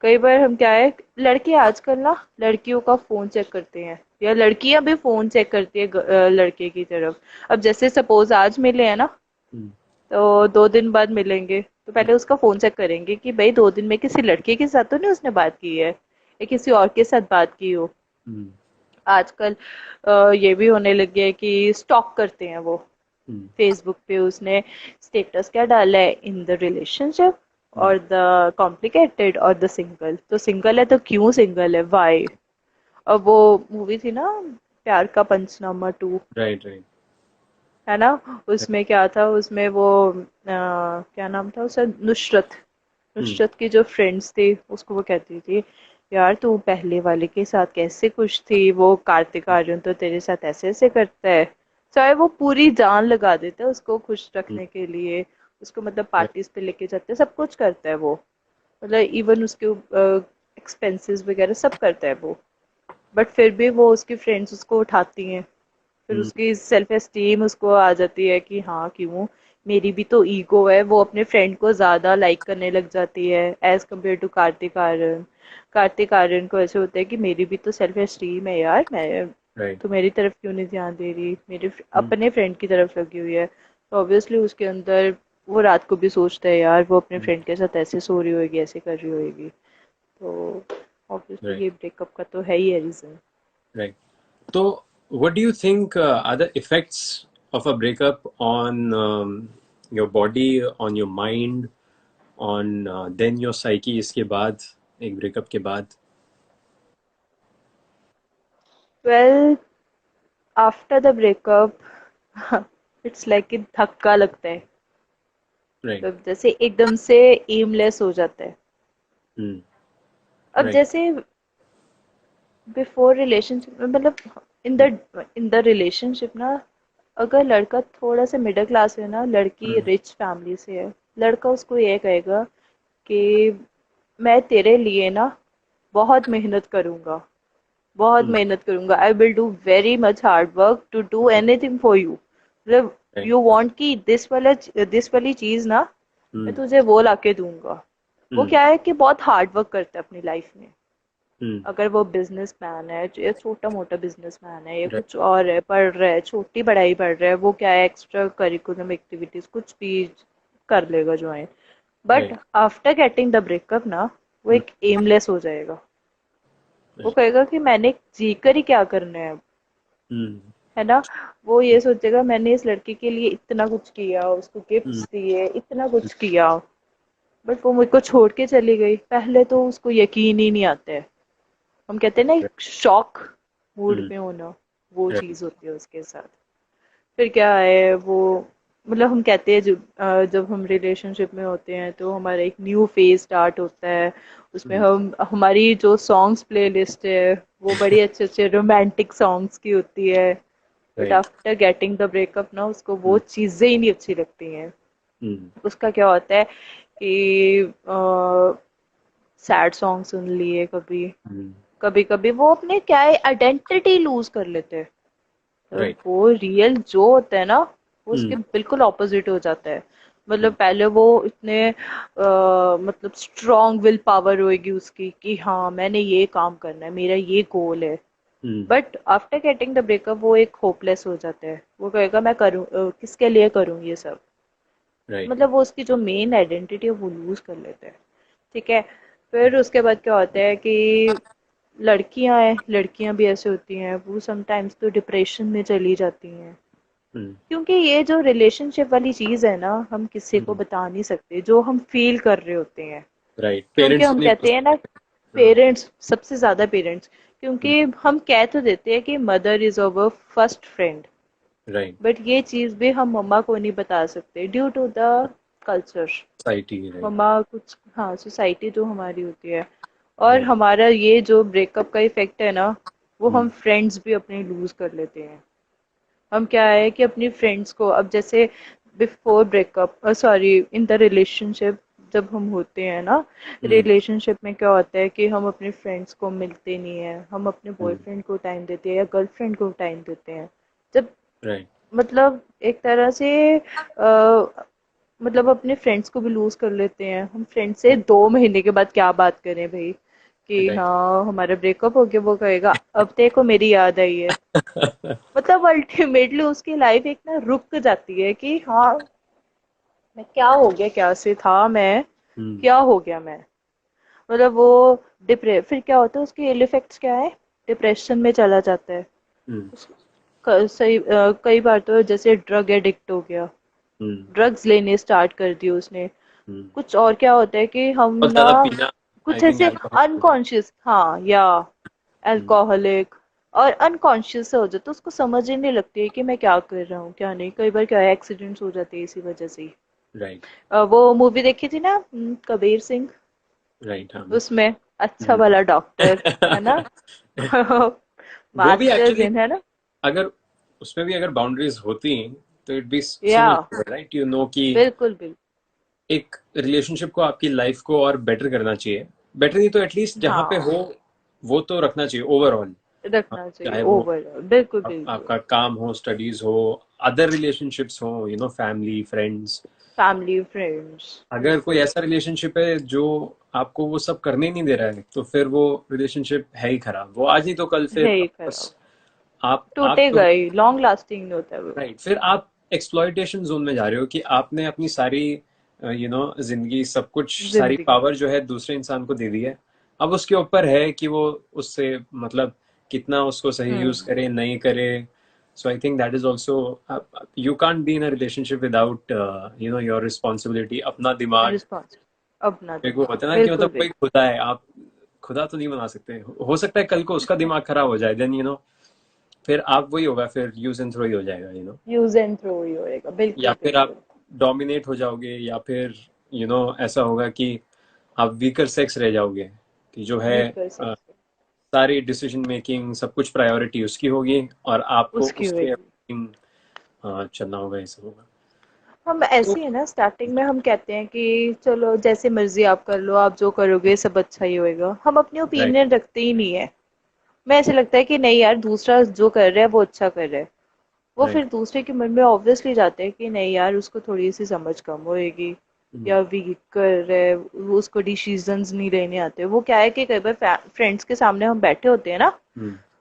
B: कई बार हम क्या है, लड़के आजकल ना लड़कियों का फोन चेक करते हैं या लड़कियां भी फोन चेक करती है लड़के की तरफ। अब जैसे सपोज आज मिले हैं ना,
A: हम्म।
B: तो 2 दिन बाद मिलेंगे तो पहले उसका फोन चेक करेंगे कि भाई 2 दिन में किसी लड़के के साथ तो नहीं उसने बात की है या किसी और के साथ बात की हो।
A: हम्म।
B: आजकल ये भी होने लग गया है कि स्टॉक करते हैं वो,
A: हम्म,
B: फेसबुक पे उसने स्टेटस क्या डाला है, इन द रिलेशनशिप
A: हम्म,
B: और द कॉम्प्लिकेटेड और द सिंगल। तो सिंगल है तो क्यों सिंगल है, वाई। अब वो मूवी थी ना, प्यार का पंचनामा 2,
A: राइट राइट।
B: है ना, उसमें क्या था, उसमें वो क्या नाम था उसका, नुसरत।
A: हम्म,
B: नुसरत की जो फ्रेंड्स थी उसको वो कहती थी, यार तू पहले वाले के साथ कैसे खुश थी, वो कार्तिक आर्यन तो तेरे साथ ऐसे ऐसे करता है। चाहे वो पूरी जान लगा देता है उसको खुश
A: हम्म,
B: रखने के लिए, उसको मतलब
A: राइट,
B: पार्टीज पे लेके जाते हैं, सब कुछ करता है वो, मतलब इवन उसके एक्सपेंसेस वगैरह सब करता है वो। बट फिर भी वो उसकी फ्रेंड्स उसको उठाती हैं, फिर
A: हम्म,
B: उसकी सेल्फ एस्टीम उसको आ जाती है कि हाँ क्यों, मेरी भी तो ईगो है, वो अपने फ्रेंड को ज्यादा लाइक करने लग जाती है as compared to Kartik Aaryan. Kartik Aaryan को ऐसे होता है कि मेरी भी तो सेल्फ एस्टीम है यार, मैं
A: राइट,
B: तो मेरी तरफ क्यों नहीं ध्यान दे रही, मेरे
A: हम्म,
B: अपने फ्रेंड की तरफ लगी हुई है। तो ऑब्वियसली उसके अंदर वो रात को भी सोचता है यार वो अपने
A: हम्म,
B: फ्रेंड के साथ ऐसे सो रही होगी, ऐसे कर रही होगी। तो ऑब्वियसली
A: राइट
B: ये ब्रेकअप का तो है ही है रीजन।
A: राइट। तो what do you think are the effects of a breakup on your body, on your mind, on then your psyche इसके बाद, एक ब्रेकअप के बाद?
B: Well, after the breakup it's like कि धक्का लगता है,
A: राइट।
B: मतलब जैसे एकदम से एमलेस हो जाता है।
A: हम्म,
B: अब
A: राइट।
B: जैसे बिफोर रिलेशनशिप में, मतलब इन द रिलेशनशिप ना, अगर लड़का थोड़ा सा मिडिल क्लास है ना, लड़की
A: हम्म,
B: रिच फैमिली से है, लड़का उसको ये कहेगा कि मैं तेरे लिए ना बहुत मेहनत करूंगा, बहुत
A: हम्म,
B: मेहनत करूंगा, I will do very much hard work to do anything for you, मतलब
A: राइट।
B: यू वांट कि दिस वाली चीज ना मैं
A: हम्म,
B: तुझे वो लाके दूंगा। वो
A: हम्म,
B: क्या है कि बहुत हार्ड वर्क करता है अपनी लाइफ में।
A: हम्म,
B: अगर वो बिजनेस मैन है या छोटा मोटा बिजनेस मैन है या
A: राइट,
B: कुछ और है, पढ़ रहा है, छोटी पढ़ाई पढ़ रहा है, वो क्या है, एक्स्ट्रा करिकुलम एक्टिविटीज कुछ भी कर लेगा join. But
A: right,
B: after getting the breakup ना, वो
A: हम्म,
B: एक एमलेस हो जाएगा। वो
A: राइट,
B: कहेगा कि मैंने जीकर ही क्या करना है,
A: हम्म,
B: है ना। वो ये सोचेगा मैंने इस लड़की के लिए इतना कुछ किया, उसको
A: हम्म,
B: गिफ्ट्स दिए, इतना कुछ किया, बट वो मुझको छोड़ के चली गई। पहले तो उसको यकीन ही नहीं आता है, हम कहते हैं ना
A: राइट,
B: एक शॉक मूड
A: हम्म,
B: में होना, वो
A: राइट,
B: चीज होती है उसके साथ। फिर क्या है वो, मतलब हम कहते हैं जब हम रिलेशनशिप में होते हैं तो हमारा एक न्यू फेज स्टार्ट होता है, उसमें
A: हम्म,
B: हम हमारी जो सॉन्ग्स प्ले लिस्ट है वो बड़ी अच्छे अच्छे रोमांटिक सॉन्ग्स की होती है। But
A: right,
B: after getting the breakup ना उसको वो
A: हम्म,
B: चीजें ही नहीं अच्छी लगती हैं।
A: हम्म,
B: उसका क्या होता है कि सैड सॉन्ग सुन लिए कभी,
A: हम्म,
B: कभी कभी वो अपने क्या है आइडेंटिटी लूज कर लेते हैं। तो
A: राइट,
B: वो रियल जो होता है ना, वो उसके
A: हम्म,
B: बिल्कुल ऑपोजिट हो जाता है। मतलब
A: हम्म,
B: पहले वो इतने मतलब स्ट्रॉन्ग विल पावर होएगी उसकी कि हाँ मैंने ये काम करना है, मेरा ये गोल है।
A: Hmm,
B: but after getting the breakup वो एक होपलेस हो जाता है, वो कहेगा मैं करूँ किसके लिए करूँ ये सब।
A: राइट,
B: मतलब वो उसकी जो मेन आइडेंटिटी है वो लूज कर लेते हैं। ठीक है। फिर उसके बाद क्या होता है कि लड़कियां हैं, लड़कियां भी ऐसे होती हैं, वो समटाइम्स तो डिप्रेशन में चली जाती हैं।
A: हम्म,
B: क्योंकि ये जो रिलेशनशिप वाली चीज है ना, हम किसी को
A: हम्म,
B: बता नहीं सकते जो हम फील कर रहे होते हैं।
A: राइट।
B: क्योंकि
A: पेरेंट्स को
B: हम
A: नहीं बोल
B: कहते हैं ना,
A: सकते। हाँ,
B: पेरेंट्स, सबसे ज्यादा पेरेंट्स,
A: हम्म,
B: क्योंकि हम कह तो देते हैं कि mother is our first friend,
A: right,
B: but ये चीज भी हम मम्मा को नहीं बता सकते due to the culture.
A: Society, right,
B: मम्मा कुछ, हाँ सोसाइटी जो हमारी होती है, और
A: राइट,
B: हमारा ये जो ब्रेकअप का इफेक्ट है ना, वो हम
A: हम्म,
B: फ्रेंड्स भी अपने लूज कर लेते हैं। हम क्या है कि अपनी फ्रेंड्स को, अब जैसे before breakup, sorry in the relationship, जब हम होते हैं ना,
A: हम्म,
B: रिलेशनशिप में क्या होता है कि हम अपने फ्रेंड्स को मिलते नहीं है, हम अपने
A: हम्म,
B: बॉयफ्रेंड को टाइम देते हैं या गर्लफ्रेंड को टाइम देते हैं। जब
A: राइट,
B: मतलब एक तरह से मतलब अपने फ्रेंड्स को भी लूज कर लेते हैं। हम फ्रेंड से 2 महीने के बाद क्या बात करें भाई, कि
A: राइट।
B: हाँ हमारा ब्रेकअप हो गया, वो कहेगा अब तेरे को मेरी याद आई है। मतलब अल्टीमेटली उसकी लाइफ एक ना रुक जाती है कि हाँ मैं क्या हो गया, क्या से था मैं,
A: हम्म,
B: क्या हो गया मैं, मतलब वो डिप्रे फिर क्या होता है उसके इल इफेक्ट्स क्या है, डिप्रेशन में चला जाता है।
A: हम्म,
B: कई बार तो जैसे ड्रग एडिक्ट हो गया,
A: हम्म।
B: ड्रग्स लेने स्टार्ट कर दिए उसने।
A: हम्म।
B: कुछ और क्या होता है कि हम
A: बहुत
B: ना
A: ज्यादा पीना, आई
B: कुछ
A: थिंक
B: ऐसे
A: अल्कोहल।
B: अनकॉन्शियस, हाँ, या
A: हम्म।
B: अल्कोहलिक, और अनकॉन्शियस से हो जाता है, उसको समझ ही नहीं लगती है कि मैं क्या कर रहा हूँ क्या नहीं। कई बार क्या है, एक्सीडेंट्स हो जाते हैं इसी वजह से ही।
A: राइट।
B: वो मूवी देखी थी ना, कबीर सिंह,
A: राइट, हाँ।
B: उसमें अच्छा
A: हम्म।
B: वाला डॉक्टर है ना।
A: वो भी
B: मास्टर्स
A: एक्चुअली,
B: इन, है ना।
A: अगर उसमें भी अगर बाउंड्रीज होती तो इट बी सो
B: या
A: मच राइट, यू नो कि
B: बिल्कुल बिल्कुल।
A: एक रिलेशनशिप को, आपकी लाइफ को और बेटर करना चाहिए। बेटर नहीं तो एटलीस्ट जहाँ पे हो
B: हाँ,
A: वो तो रखना चाहिए ओवरऑल।
B: रखना चाहिए
A: चाहे वो
B: ओवरऑल, बिल्कुल बिल्कुल।
A: आपका काम हो, स्टडीज हो, अदर रिलेशनशिप्स हो, फैमिली, फ्रेंड्स।
B: फैमिली फ्रेंड्स,
A: अगर कोई
B: बिल्कुल।
A: ऐसा रिलेशनशिप है जो आपको वो सब करने नहीं दे रहा है, तो फिर वो रिलेशनशिप है ही खराब। वो आज नहीं तो कल फिर
B: है ही
A: बस
B: खराब,
A: आप तो
B: टूटेगा ही, लॉन्ग लास्टिंग नहीं होता है वो।
A: राइट, फिर आप एक्सप्लॉयटेशन जोन में जा रहे हो कि आपने अपनी सारी जिंदगी, सब कुछ, सारी
B: जिंदगी,
A: पावर जो है दूसरे इंसान को दे दी है। अब उसके ऊपर है कि वो उससे मतलब कितना उसको सही यूज
B: हम्म,
A: करे, नहीं करे। So I think that is also, you can't be in a relationship without your responsibility, अपना दिमाग।
B: रिस्पॉन्सिबल अपना
A: मेरे को
B: दिमाग,
A: होता है ना कि
B: बिल्कुल
A: मतलब कोई
B: बिल्कुल।
A: खुदा है, आप खुदा तो नहीं बना सकते। हो सकता है कल को उसका दिमाग खराब हो जाए, देन फिर आप वही होगा, फिर यूज एंड थ्रो ही हो जाएगा।
B: यूज एंड थ्रो ही होएगा,
A: या
B: बिल्कुल
A: फिर आप
B: बिल्कुल।
A: डोमिनेट हो जाओगे, या फिर ऐसा होगा कि आप वीकर सेक्स रह जाओगे, कि जो है
B: वीकर सेक्स,
A: सारी डिसीजन मेकिंग, सब कुछ प्रायोरिटी उसकी होगी, और आपको
B: उसकी
A: उसके
B: होएगी।
A: अकॉर्डिंग चलना होगा, ये सब होगा।
B: हम
A: तो
B: ऐसे ही है ना, स्टार्टिंग में हम कहते हैं कि चलो जैसे मर्जी आप कर लो, आप जो करोगे सब अच्छा ही होएगा, हम अपनी
A: राइट।
B: ओपिनियन रखते ही नहीं है। मैं ऐसे लगता है कि नहीं यार, दूसरा जो कर रहा है वो अच्छा कर रहा है। वो
A: राइट।
B: फिर दूसरे के मन में ऑब्वियसली जाते हैं कि नहीं यार, उसको थोड़ी सी समझ कम होएगी, या वीक कर रहा है, वो उसको डिसीजंस नहीं लेने आते। वो क्या है कि कई बार फ्रेंड्स के सामने हम बैठे होते हैं ना,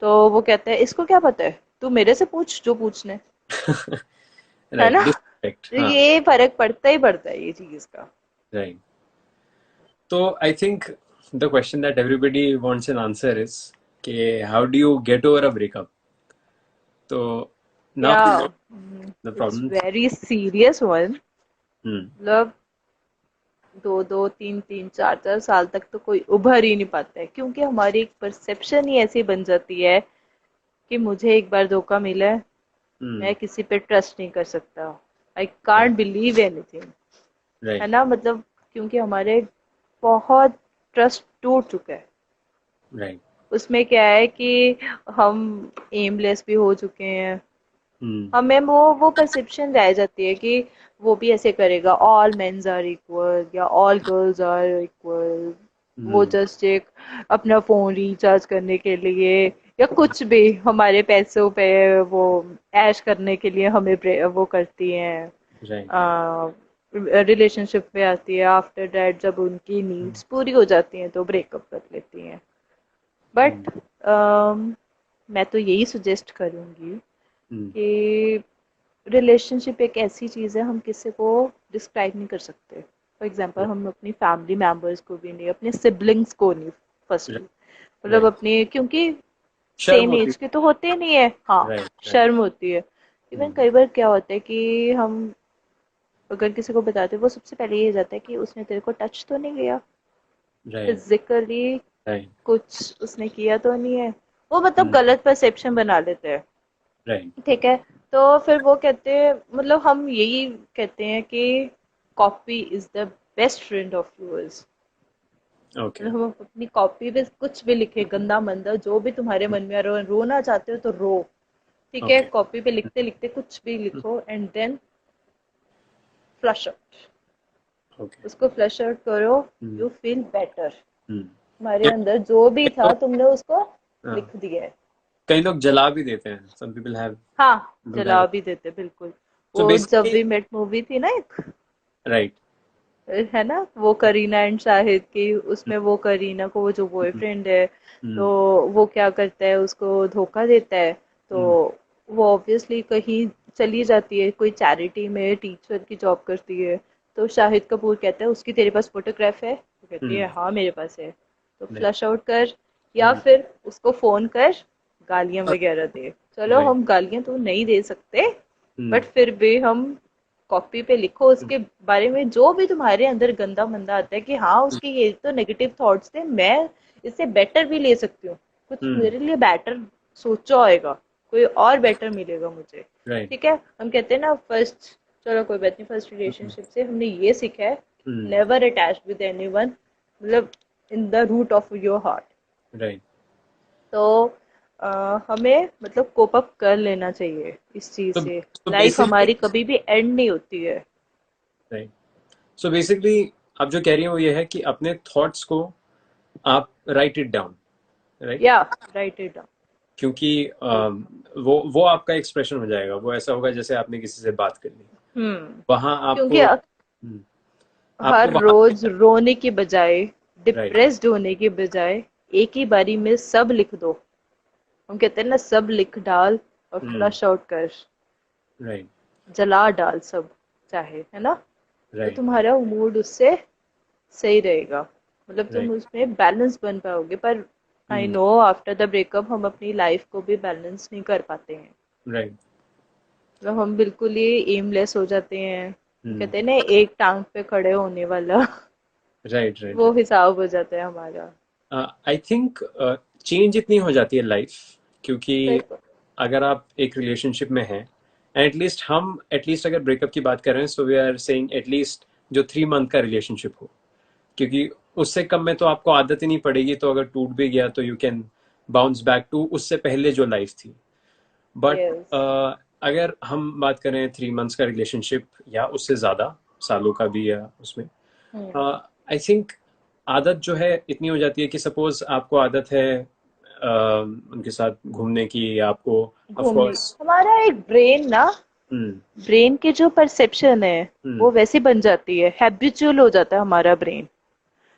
B: तो वो कहते हैं इसको क्या पता है, तू मेरे से पूछ जो पूछने, है
A: राइट,
B: ना।
A: डिसरेस्पेक्ट,
B: तो
A: हाँ।
B: ये फर्क पड़ता ही पड़ता है ये चीज का।
A: राइट। तो I think the question that everybody wants an answer इज कि how do you get over a breakup. तो now
B: yeah
A: we know the
B: it's
A: problems.
B: Very serious one.
A: Hmm.
B: मतलब दो दो तीन तीन चार चार साल तक तो कोई उभर ही नहीं पाता है, क्योंकि हमारी एक परसेप्शन ही ऐसी बन जाती है कि मुझे एक बार धोखा मिला है, मैं
A: हम्म।
B: किसी पे ट्रस्ट नहीं कर सकता, आई कांट बिलीव एनीथिंग, है
A: राइट।
B: ना। मतलब क्योंकि हमारे बहुत ट्रस्ट टूट चुका है।
A: राइट।
B: उसमें क्या है कि हम एमलेस भी हो चुके हैं।
A: हम्म।
B: हमें वो परसेप्शन रह जाती है कि वो भी ऐसे करेगा, ऑल मेंस आर इक्वल या ऑल गर्ल्स आर इक्वल। वो
A: हम्म।
B: जस्ट एक अपना फोन रिचार्ज करने के लिए या कुछ भी हमारे पैसों पे वो ऐश करने के लिए हमें वो करती हैं,
A: राइट।
B: रिलेशनशिप में आती है। आफ्टर दैट जब उनकी नीड्स पूरी हो जाती हैं तो ब्रेकअप कर लेती हैं।
A: हम्म।
B: बट मैं तो यही सजेस्ट करूँगी
A: हम्म।
B: कि रिलेशनशिप एक ऐसी चीज़ है, हम किसी को डिस्क्राइब नहीं कर सकते। फॉर एग्जांपल हम अपनी फैमिली मेम्बर्स को भी नहीं, अपने सिबलिंग्स को नहीं, फर्स्टली मतलब
A: राइट।
B: अपने, क्योंकि
A: शर्म
B: सेम
A: होती
B: एज के तो होते नहीं है, हाँ।
A: है। राइट। राइट।
B: शर्म होती है। इवन कई बार क्या होता है कि हम अगर किसी को बताते हैं, वो सबसे पहले ये जाता है कि उसने तेरे को टच तो नहीं किया,
A: राइट।
B: Physically
A: right.
B: कुछ उसने किया तो नहीं है। वो मतलब
A: हम्म।
B: गलत परसेप्शन बना लेते हैं।
A: राइट।
B: ठीक है, तो फिर वो कहते हैं, मतलब हम यही कहते हैं कि copy is the best friend of yours.
A: Okay.
B: मतलब हम अपनी कॉपी पे कुछ भी लिखे, गंदा मंदा जो भी तुम्हारे मन में आ रहा हो, रोना चाहते हो तो रो, ठीक है,
A: ओके।
B: कॉपी पे लिखते लिखते कुछ भी लिखो, and then flush out,
A: okay.
B: उसको फ्लश आउट करो।
A: Hmm.
B: You feel better,
A: hmm.
B: तुम्हारे
A: या
B: अंदर जो भी
A: कई
B: था
A: लोग,
B: तुमने उसको
A: हाँ,
B: लिख दिया है।
A: कई लोग जला भी देते हैं, सम पीपल हैव
B: हाँ,
A: डू
B: जला
A: दैट।
B: भी देते, बिल्कुल।
A: सो
B: वो जब
A: बेसिकली,
B: वी मेट मूवी थी ना एक,
A: राइट।
B: है ना, वो करीना एंड शाहिद की, उसमें वो करीना को वो जो बॉयफ्रेंड है, तो
A: हम्म।
B: वो क्या करता है, उसको धोखा देता है। तो
A: हम्म।
B: वो ऑब्वियसली कहीं चली जाती है, कोई चैरिटी में टीचर की जॉब करती है। तो शाहिद कपूर कहता है उसकी तेरे पास फोटोग्राफ है, तो कहती है
A: हम्म।
B: हाँ मेरे पास है। तो
A: राइट।
B: फ्लश आउट कर, या
A: हम्म।
B: फिर उसको फोन कर, गालियां वगैरह दे। चलो
A: राइट।
B: हम गालियां तो नहीं दे सकते,
A: हम्म।
B: बट फिर भी हम कॉपी पे लिखो उसके बारे में जो भी तुम्हारे अंदर गंदा मंदा आता है कि हाँ उसके ये तो नेगेटिव थॉट्स थे, मैं इससे बेटर भी ले सकती हूँ, कुछ
A: हम्म।
B: मेरे लिए बेटर सोचा होएगा, कोई और बेटर मिलेगा मुझे।
A: राइट।
B: ठीक है, हम कहते हैं ना फर्स्ट, चलो कोई बात नहीं, फर्स्ट
A: हम्म।
B: रिलेशनशिप से हमने ये सीखा है,
A: hmm.
B: Never attach with anyone, मतलब in the root of your heart.
A: Right.
B: तो हमें मतलब कोप अप कर लेना चाहिए इस चीज
A: तो
B: से,
A: तो
B: लाइफ
A: बेसिकली,
B: हमारी कभी भी एंड नहीं होती है।
A: राइट, सो बेसिकली आप जो कह रही हैं वो ये है कि अपने थॉट्स को आप राइट इट डाउन, राइट।
B: या राइट इट डाउन।
A: क्योंकि वो आपका एक्सप्रेशन हो जाएगा, वो ऐसा होगा जैसे आपने किसी से बात कर ली, वहां
B: क्योंकि
A: आपको आपको
B: हर
A: वहां
B: रोज रोने की बजाय,
A: राइट।
B: डिप्रेस्ड होने की बजाय, एक ही बारी में सब लिख दो। हम कहते हैं ना सब लिख डाल और
A: हम्म।
B: फ्लश आउट कर,
A: राइट।
B: जला डाल सब, चाहे है ना, तो
A: राइट।
B: तुम्हारा मूड उससे सही रहेगा, मतलब तुम
A: राइट।
B: उसमें बैलेंस बन पाओगे। पर आई
A: हम्म।
B: नो आफ्टर द ब्रेकअप हम अपनी लाइफ को भी बैलेंस नहीं कर पाते हैं,
A: राइट।
B: मतलब हम बिल्कुल ही एमलेस हो जाते हैं,
A: हम्म।
B: कहते हैं ना एक टांग पे खड़े होने वाला
A: राइट। राइट।
B: वो हिसाब हो जाता है हमारा।
A: आई थिंक चेंज इतनी हो जाती है लाइफ, क्योंकि
B: बिल्कुल।
A: अगर आप एक रिलेशनशिप में हैं, एटलीस्ट हम एटलीस्ट अगर ब्रेकअप की बात कर रहे हैं, so we are saying at least जो 3 मंथ का रिलेशनशिप हो, क्योंकि उससे कम में तो आपको आदत ही नहीं पड़ेगी, तो अगर टूट भी गया तो you can bounce back to उससे पहले जो लाइफ थी। But
B: yes.
A: अगर हम बात करें 3 मंथ्स का रिलेशनशिप या उससे ज़्यादा सालों का भी, या उसमें
B: हम्म।
A: आई थिंक आदत जो है इतनी हो जाती है कि सपोज आपको आदत है उनके साथ घूमने की, या आपको ऑफ
B: घूमने,
A: कोर्स।
B: हमारा एक ब्रेन ना,
A: हम्म।
B: ब्रेन की जो परसेप्शन है
A: हम्म।
B: वो वैसी बन जाती है, हैबिचुअल हो जाता है हमारा ब्रेन।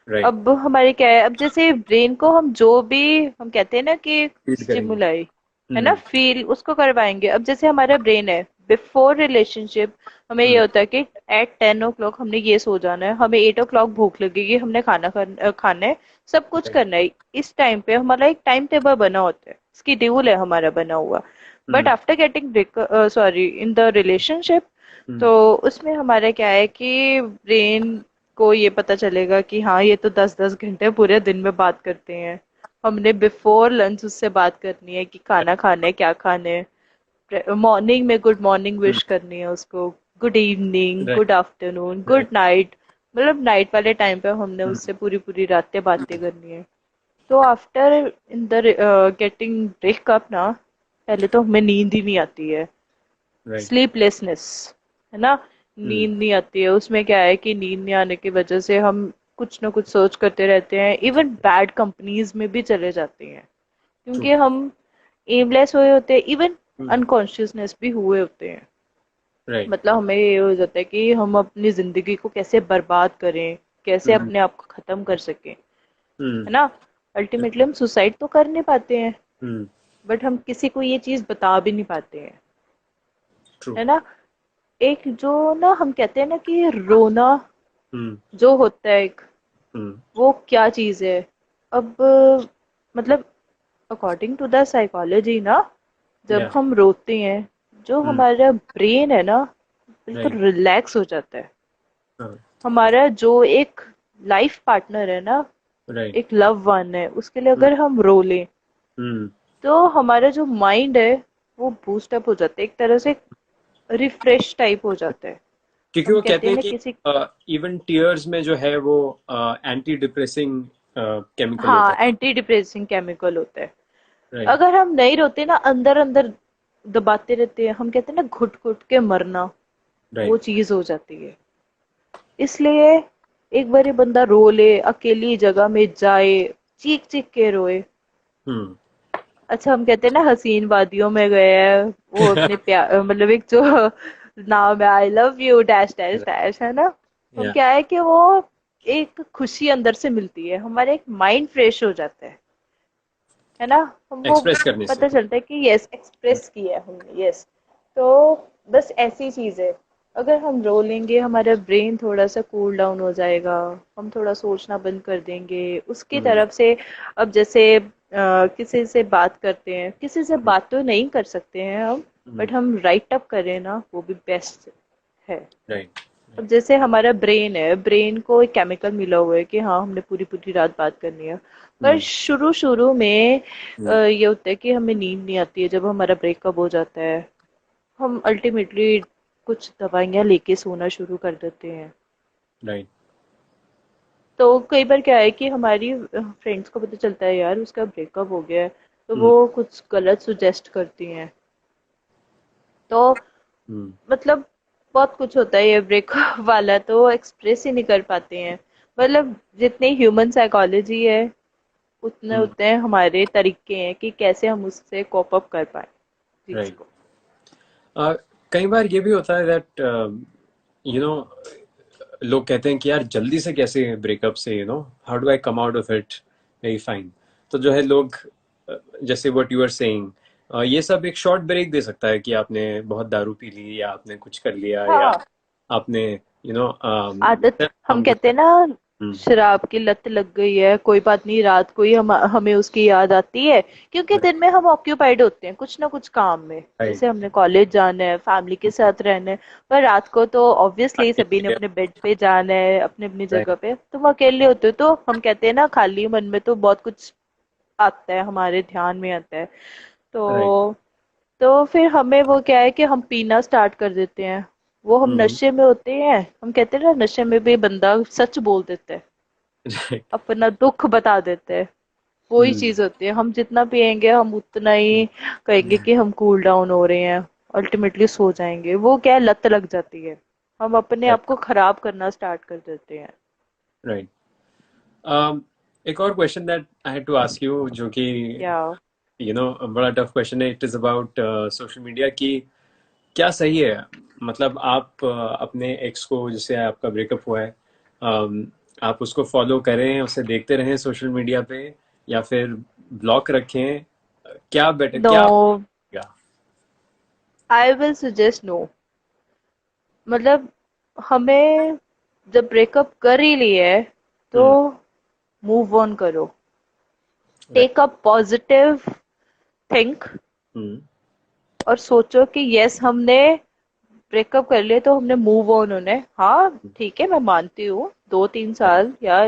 A: राइट।
B: अब हमारे क्या है, अब जैसे ब्रेन को हम जो भी, हम कहते हैं ना कि
A: फील करेंगे।
B: स्टिमुलाई, है ना,
A: हम्म।
B: फील उसको करवाएंगे। अब जैसे हमारा ब्रेन है, बिफोर रिलेशनशिप हमें ये
A: हम्म।
B: होता है कि एट 10 o'clock हमने ये सो जाना है, हमें 8 o'clock भूख लगेगी, हमने खाना है, सब कुछ
A: राइट।
B: करना है। इस टाइम पे हमारा एक टाइम टेबल बना होता है, स्केड्यूल है हमारा बना हुआ। But
A: hmm.
B: After getting break, sorry, in the relationship,
A: hmm.
B: तो उसमें हमारा क्या है कि ब्रेन को ये पता चलेगा कि हाँ ये तो 10-10 घंटे पूरे दिन में बात करते हैं, हमने बिफोर लंच उससे बात करनी है कि खाना खाना है, क्या खाने, मॉर्निंग में गुड मॉर्निंग
A: हम्म।
B: विश करनी है उसको, good evening,
A: right.
B: Good afternoon, good
A: right.
B: Night, मतलब नाइट वाले टाइम पे हमने
A: हम्म।
B: उससे पूरी पूरी रातें बातें करनी है। तो after in the getting breakup ना, पहले तो हमें नींद ही नहीं आती है,
A: राइट।
B: स्लीपलेसनेस, है ना,
A: हम्म।
B: नींद नहीं आती है। उसमें क्या है कि नींद नहीं आने की वजह से हम कुछ ना कुछ सोच करते रहते हैं, इवन बैड कंपनीज में भी चले जाते हैं,
A: ट्रू।
B: क्योंकि हम एमलेस हुए होते हैं, इवन
A: हम्म।
B: अनकॉन्शियसनेस भी हुए होते हैं।
A: राइट।
B: मतलब हमें ये हो जाता है कि हम अपनी जिंदगी को कैसे बर्बाद करें, कैसे
A: हम्म।
B: अपने आप को खत्म कर सकें,
A: हम्म।
B: है ना। अल्टीमेटली हम सुसाइड तो कर नहीं पाते हैं,
A: हम्म।
B: बट हम किसी को ये चीज बता भी नहीं पाते हैं,
A: ट्रू।
B: है ना। एक जो ना हम कहते हैं ना कि रोना
A: हम्म।
B: जो होता है एक,
A: हम्म।
B: वो क्या चीज है। अब मतलब अकॉर्डिंग टू द साइकोलॉजी ना, जब
A: या।
B: हम रोते हैं, जो
A: हम्म।
B: हमारा ब्रेन है ना बिल्कुल
A: राइट।
B: रिलैक्स हो जाता है।
A: हाँ।
B: हमारा जो एक लाइफ पार्टनर है ना,
A: राइट।
B: एक लव वन है, उसके लिए
A: हम्म।
B: अगर हम रो लें,
A: हम्म।
B: तो हमारा जो माइंड है वो बूस्ट अप हो जाता है, एक तरह से रिफ्रेश टाइप हो जाता है।
A: क्योंकि
B: हम
A: वो
B: कहते
A: कहते
B: हैं
A: हैं
B: ना
A: कि
B: किसी,
A: इवन टीयर्स में जो है वो एंटी डिप्रेसिंग केमिकल होता
B: हाँ
A: है।
B: एंटी डिप्रेसिंग केमिकल होता है।
A: राइट।
B: अगर हम नहीं रोते ना, अंदर अंदर दबाते रहते हैं, हम कहते हैं ना घुट घुट के मरना, वो
A: राइट।
B: चीज हो जाती है। इसलिए एक बार बंदा रो ले, अकेली जगह में जाए, चीख चीख के रोए।
A: हम्म।
B: अच्छा, हम कहते हैं ना हसीन वादियों में गए हैं, वो अपने प्यार, मतलब एक जो नाम है I love you dash dash dash, है ना। हम
A: या।
B: क्या है कि वो एक खुशी अंदर से मिलती है, हमारा एक माइंड फ्रेश हो जाता है ना। हम वो
A: एक्सप्रेस करने से।
B: पता चलता है कि यस एक्सप्रेस किया है हमने, यस। तो बस ऐसी चीज है, अगर हम रो लेंगे हमारा ब्रेन थोड़ा सा कूल डाउन हो जाएगा, हम थोड़ा सोचना बंद कर देंगे उसकी
A: हम्म।
B: तरफ से। अब जैसे किसी से बात करते हैं, किसी से बात तो नहीं कर सकते हैं हम, बट हम राइट अप करें ना, वो भी बेस्ट है।
A: राइट।
B: अब जैसे हमारा ब्रेन है, ब्रेन को एक केमिकल मिला हुआ है कि हाँ हमने पूरी पूरी रात बात करनी है। पर
A: हम्म।
B: शुरू शुरू में
A: हम्म।
B: ये होता है कि हमें नींद नहीं आती है जब हमारा ब्रेकअप हो जाता है। हम अल्टीमेटली कुछ दवाइयाँ लेके सोना शुरू कर देते हैं।
A: राइट।
B: तो कई बार क्या है कि हमारी फ्रेंड्स को पता चलता है यार उसका ब्रेकअप हो गया है, तो
A: हम्म।
B: वो कुछ गलत सुजेस्ट करती हैं। तो
A: हम्म।
B: मतलब बहुत कुछ होता है, ये ब्रेकअप वाला तो एक्सप्रेस ही नहीं कर पाते हैं। मतलब जितनी ह्यूमन साइकोलॉजी है, उतने
A: हम्म।
B: उतने हमारे तरीके हैं कि कैसे हम उससे कोप अप कर पाए चीज
A: राइट।
B: को।
A: कई बार ये भी होता है दैट यू नो लोग कहते हैं कि यार जल्दी से कैसे ब्रेकअप से how do I come out of it very fine. तो जो है लोग जैसे व्हाट यू आर सेइंग, ये सब एक शॉर्ट ब्रेक दे सकता है कि आपने बहुत दारू पी ली या आपने कुछ कर लिया या
B: हाँ,
A: आपने यू नो
B: आदत हम
A: हम
B: कहते
A: बोलते
B: हैं ना,
A: हैं।
B: शराब की लत लग गई है, कोई बात नहीं, रात को ही हमें उसकी याद आती है, क्योंकि दिन में हम ऑक्यूपाइड होते हैं कुछ ना कुछ काम में।
A: राइट।
B: जैसे हमने कॉलेज जाना है, फैमिली के साथ रहना है, पर रात को तो ऑब्वियसली सभी ने अपने बेड पे जाना है, अपने अपनी जगह
A: राइट।
B: पे। तुम अकेले होते हो तो हम कहते हैं ना, खाली मन में तो बहुत कुछ आता है, हमारे ध्यान में आता है।
A: राइट।
B: तो फिर हमें वो क्या है कि हम पीना स्टार्ट कर देते हैं। वो हम
A: हम्म।
B: नशे में होते हैं, हम कहते हैं ना नशे में भी बंदा सच बोल देता है,
A: राइट।
B: अपना दुख बता देते हैं। वही
A: हम्म।
B: चीज होती है, हम जितना पियेंगे हम उतना ही कहेंगे कि हम कूल डाउन हो रहे हैं, अल्टीमेटली सो जाएंगे। वो क्या है, लत लग जाती है, हम अपने आप को खराब करना स्टार्ट कर देते हैं।
A: राइट। एक और question that I had to ask you, जो कि
B: या
A: बड़ा टफ क्वेश्चन है। It is about social media की क्या सही है। मतलब आप अपने एक्स को, जिससे आपका ब्रेकअप हुआ है, आप उसको फॉलो करें, उसे देखते रहें सोशल मीडिया पे, या फिर ब्लॉक रखें? क्या बेटर,
B: नो,
A: क्या आपका?
B: I will suggest no. मतलब हमें जब ब्रेकअप कर ही लिया है तो
A: हम्म।
B: मूव ऑन करो,
A: right.
B: Take a positive think,
A: hmm.
B: और सोचो कि यस हमने ब्रेकअप कर लिया तो हमने मूव ऑन होना है। हाँ ठीक है, मैं मानती हूँ 2-3 साल या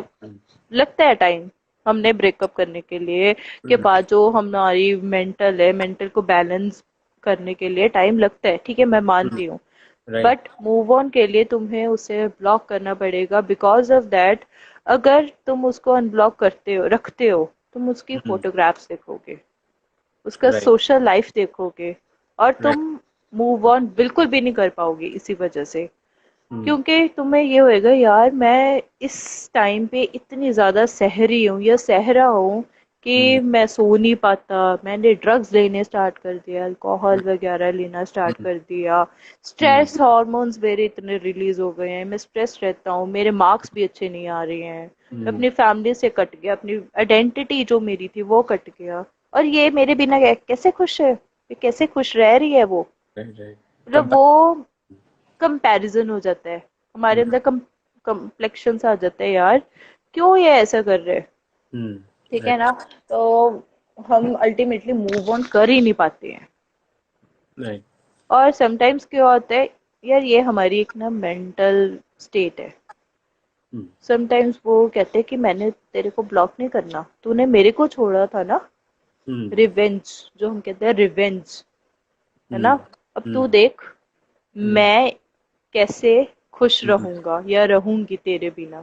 B: लगता है टाइम हमने ब्रेकअप करने के लिए, के बाद जो हमारी मेंटल है, मेंटल को बैलेंस करने के लिए टाइम लगता है, ठीक है मैं मानती हूँ।
A: राइट।
B: बट मूव ऑन के लिए तुम्हें उसे ब्लॉक करना पड़ेगा, बिकॉज ऑफ दैट अगर तुम उसको अनब्लॉक करते हो, रखते हो, तुम उसकी फोटोग्राफ्स देखोगे, उसका
A: राइट।
B: सोशल लाइफ देखोगे, और
A: राइट।
B: तुम मूव ऑन बिल्कुल भी नहीं कर पाओगे इसी वजह से। क्योंकि तुम्हें ये होएगा यार मैं इस टाइम पे इतनी ज्यादा सह रही हूँ या सह रहा हूँ कि मैं सो नहीं पाता, मैंने ड्रग्स लेने स्टार्ट कर दिया, अल्कोहल वगैरह लेना स्टार्ट कर दिया, स्ट्रेस हार्मोन्स मेरे इतने रिलीज हो गए हैं, मैं स्ट्रेस रहता हूँ, मेरे मार्क्स भी अच्छे नहीं आ रहे हैं, मैं अपनी फैमिली से कट गया, अपनी आइडेंटिटी जो मेरी थी वो कट गया, और ये मेरे बिना कैसे खुश है, ये कैसे खुश रह रही है वो।
A: राइट।
B: मतलब वो कंपैरिजन हो जाता है, हमारे अंदर कम्प्लेक्शन आ जाता है यार, क्यों ये ऐसा कर रहे हैं, ठीक है
A: राइट।
B: ना। तो हम अल्टीमेटली मूव ऑन कर ही नहीं पाते हैं।
A: राइट।
B: और समटाइम्स क्या होता है यार, ये हमारी एक ना मेंटल स्टेट है। समटाइम्स वो कहते हैं कि मैंने तेरे को ब्लॉक नहीं करना, तूने मेरे को छोड़ा था ना, रिवेंज, जो हम कहते हैं रिवेंज, है ना। अब तू देख मैं कैसे खुश रहूंगा या रहूंगी तेरे बिना।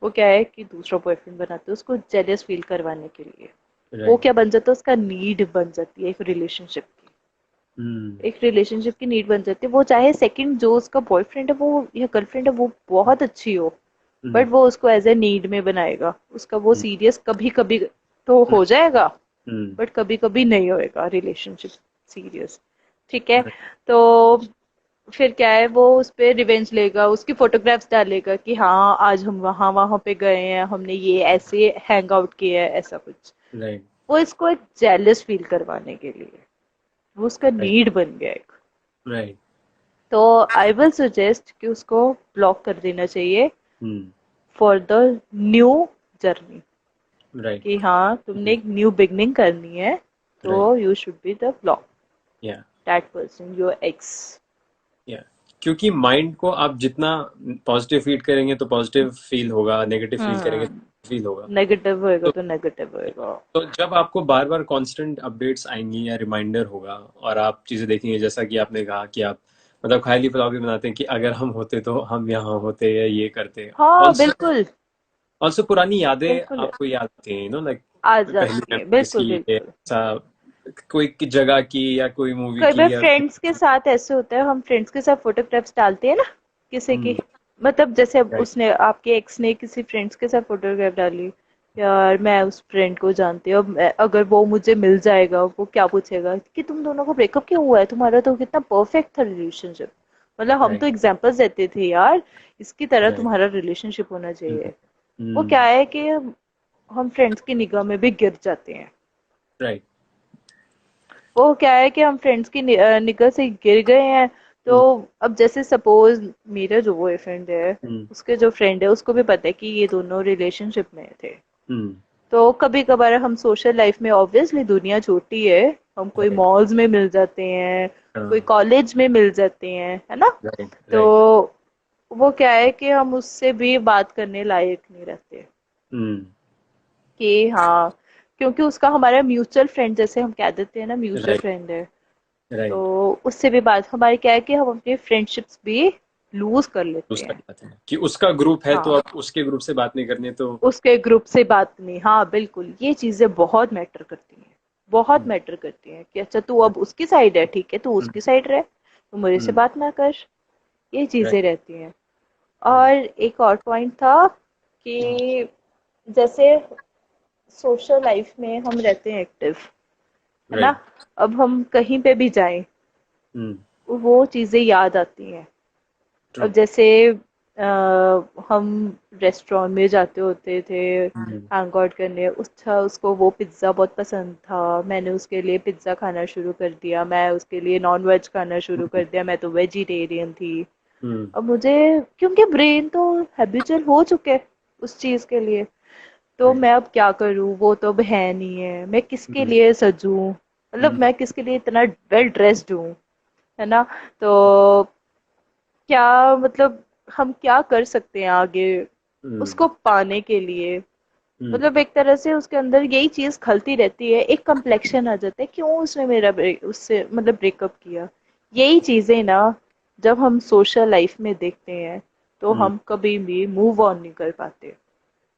B: वो क्या है कि दूसरा बॉयफ्रेंड बनाते हैं उसको जेलस फील करवाने के लिए। वो
A: राइट।
B: क्या बन जाता है, उसका नीड बन जाती है एक रिलेशनशिप की, एक रिलेशनशिप की नीड बन जाती है। वो चाहे सेकंड जो उसका बॉयफ्रेंड है वो या गर्लफ्रेंड है वो बहुत अच्छी हो, बट वो उसको एज ए नीड में बनाएगा, उसका वो सीरियस कभी कभी तो हो जाएगा, बट कभी कभी नहीं होएगा रिलेशनशिप सीरियस, ठीक है। तो फिर क्या है, वो उस पे रिवेंज लेगा, उसकी फोटोग्राफ्स डालेगा कि हाँ आज हम वहां वहां पे गए हैं, हमने ये ऐसे हैंग आउट किया है, ऐसा कुछ।
A: राइट।
B: वो इसको एक जेलस फील करवाने के लिए, वो उसका
A: राइट।
B: नीड बन गया एक।
A: राइट।
B: तो आई विल सजेस्ट कि उसको ब्लॉक कर देना चाहिए
A: hmm.
B: For the new journey.
A: Right.
B: कि हाँ तुमने एक न्यू बिगनिंग करनी है,
A: राइट।
B: तो you should be the block
A: या
B: दैट पर्सन योर एक्स।
A: या क्योंकि माइंड को आप जितना पॉजिटिव फीड करेंगे तो पॉजिटिव फील होगा, नेगेटिव फील करेंगे
B: हम्म।
A: तो फील होगा।
B: नेगेटिव होएगा
A: तो
B: तो नेगेटिव होएगा।
A: तो जब आपको बार बार कांस्टेंट अपडेट्स आएंगी या रिमाइंडर होगा और आप चीजें देखेंगे, जैसा कि आपने कहा कि आप मतलब ख्याली पुलाव भी बनाते हैं कि अगर हम होते तो हम यहाँ होते या ये करते।
B: हाँ
A: ऑल्सो
B: बिल्कुल।
A: ऑल्सो पुरानी यादें
B: बिल्कुल
A: आपको याद आती हैं, लाइक
B: आ
A: पहली
B: जाती है,
A: मेमोरीज
B: बिल्कुल
A: की
B: बिल्कुल।
A: ऐसा कोई की जगह की या कोई मूवी
B: कई बार
A: की या
B: फ्रेंड्स के साथ ऐसे होता है, हम फ्रेंड्स के साथ फोटोग्राफ्स डालते हैं ना किसी की,
A: हम्म।
B: मतलब जैसे अब
A: राइट।
B: उसने आपके एक्स ने किसी फ्रेंड्स के साथ फोटोग्राफ डाली, यार मैं उस फ्रेंड को जानती हूँ, अब अगर वो मुझे मिल जाएगा वो क्या पूछेगा कि तुम दोनों का ब्रेकअप क्यों हुआ है, तुम्हारा तो कितना परफेक्ट था रिलेशनशिप। मतलब हम तो
A: राइट।
B: एग्जांपल्स देते थे यार, इसकी तरह
A: राइट।
B: तुम्हारा रिलेशनशिप होना चाहिए। वो
A: हम्म।
B: क्या है कि हम फ्रेंड्स की निगाह में भी गिर जाते हैं।
A: राइट।
B: वो क्या है कि हम फ्रेंड्स की निगाह से गिर गए हैं। तो
A: हम्म।
B: अब जैसे सपोज मेरा जो बॉयफ्रेंड है,
A: हम्म।
B: उसके जो फ्रेंड है उसको भी पता है कि ये दोनों रिलेशनशिप में थे।
A: हम्म।
B: तो कभी कभार हम सोशल लाइफ में, ऑब्वियसली दुनिया छोटी है, हम कोई
A: राइट।
B: मॉल्स में मिल जाते हैं, कोई
A: हाँ।
B: कॉलेज में मिल जाते हैं, है ना।
A: राइट।
B: तो
A: राइट।
B: वो क्या है कि हम उससे भी बात करने लायक नहीं रहते
A: हम्म।
B: कि हाँ, क्योंकि उसका हमारा म्यूचुअल फ्रेंड, जैसे हम कह देते हैं ना, म्यूचुअल
A: राइट।
B: फ्रेंड है। तो
A: राइट।
B: उससे भी बात हमारी क्या है कि हम अपनी फ्रेंडशिप्स भी लूज कर लेते
A: उसका
B: हैं।
A: बात है कि उसका ग्रुप है तो
B: हाँ,
A: आप उसके ग्रुप से बात नहीं करनी तो।
B: उसके ग्रुप से बात नहीं, हाँ बिल्कुल, ये चीजें बहुत मैटर करती हैं, बहुत
A: हम्म।
B: मैटर करती हैं कि अच्छा तू अब उसकी साइड है, ठीक है तू
A: हम्म।
B: उसकी साइड रहे, तू मेरे से
A: हम्म।
B: बात ना कर। ये चीजें
A: राइट।
B: रहती हैं।
A: राइट।
B: और एक और पॉइंट था कि जैसे सोशल लाइफ में हम रहते हैं एक्टिव, है ना।
A: राइट।
B: अब हम कहीं पे भी जाएं,
A: हम्म।
B: वो चीजें याद आती हैं।
A: ट्रू।
B: अब जैसे हम रेस्टोरेंट में जाते होते थे
A: हम्म।
B: हैंग आउट करने, उसको वो पिज्ज़ा बहुत पसंद था, मैंने उसके लिए पिज्ज़ा खाना शुरू कर दिया, मैं उसके लिए नॉन वेज खाना शुरू कर दिया, मैं तो वेजिटेरियन थी।
A: हम्म।
B: अब मुझे, क्योंकि ब्रेन तो हैबिचुअल हो चुके उस चीज़ के लिए, तो
A: राइट।
B: मैं अब क्या करूँ, वो तो अब है नहीं है, मैं किसके
A: हम्म।
B: लिए सजूं, मतलब
A: हम्म।
B: मैं किसके लिए इतना वेल ड्रेस्ड हूँ, है ना। तो क्या मतलब हम क्या कर सकते हैं आगे
A: हम्म।
B: उसको पाने के लिए।
A: हम्म।
B: मतलब एक तरह से उसके अंदर यही चीज खलती रहती है, एक कम्प्लेक्शन आ जाता है, क्यों उसने मेरा उससे मतलब ब्रेकअप किया। यही चीजें ना, जब हम सोशल लाइफ में देखते हैं तो
A: हम्म।
B: हम कभी भी मूव ऑन नहीं कर पाते,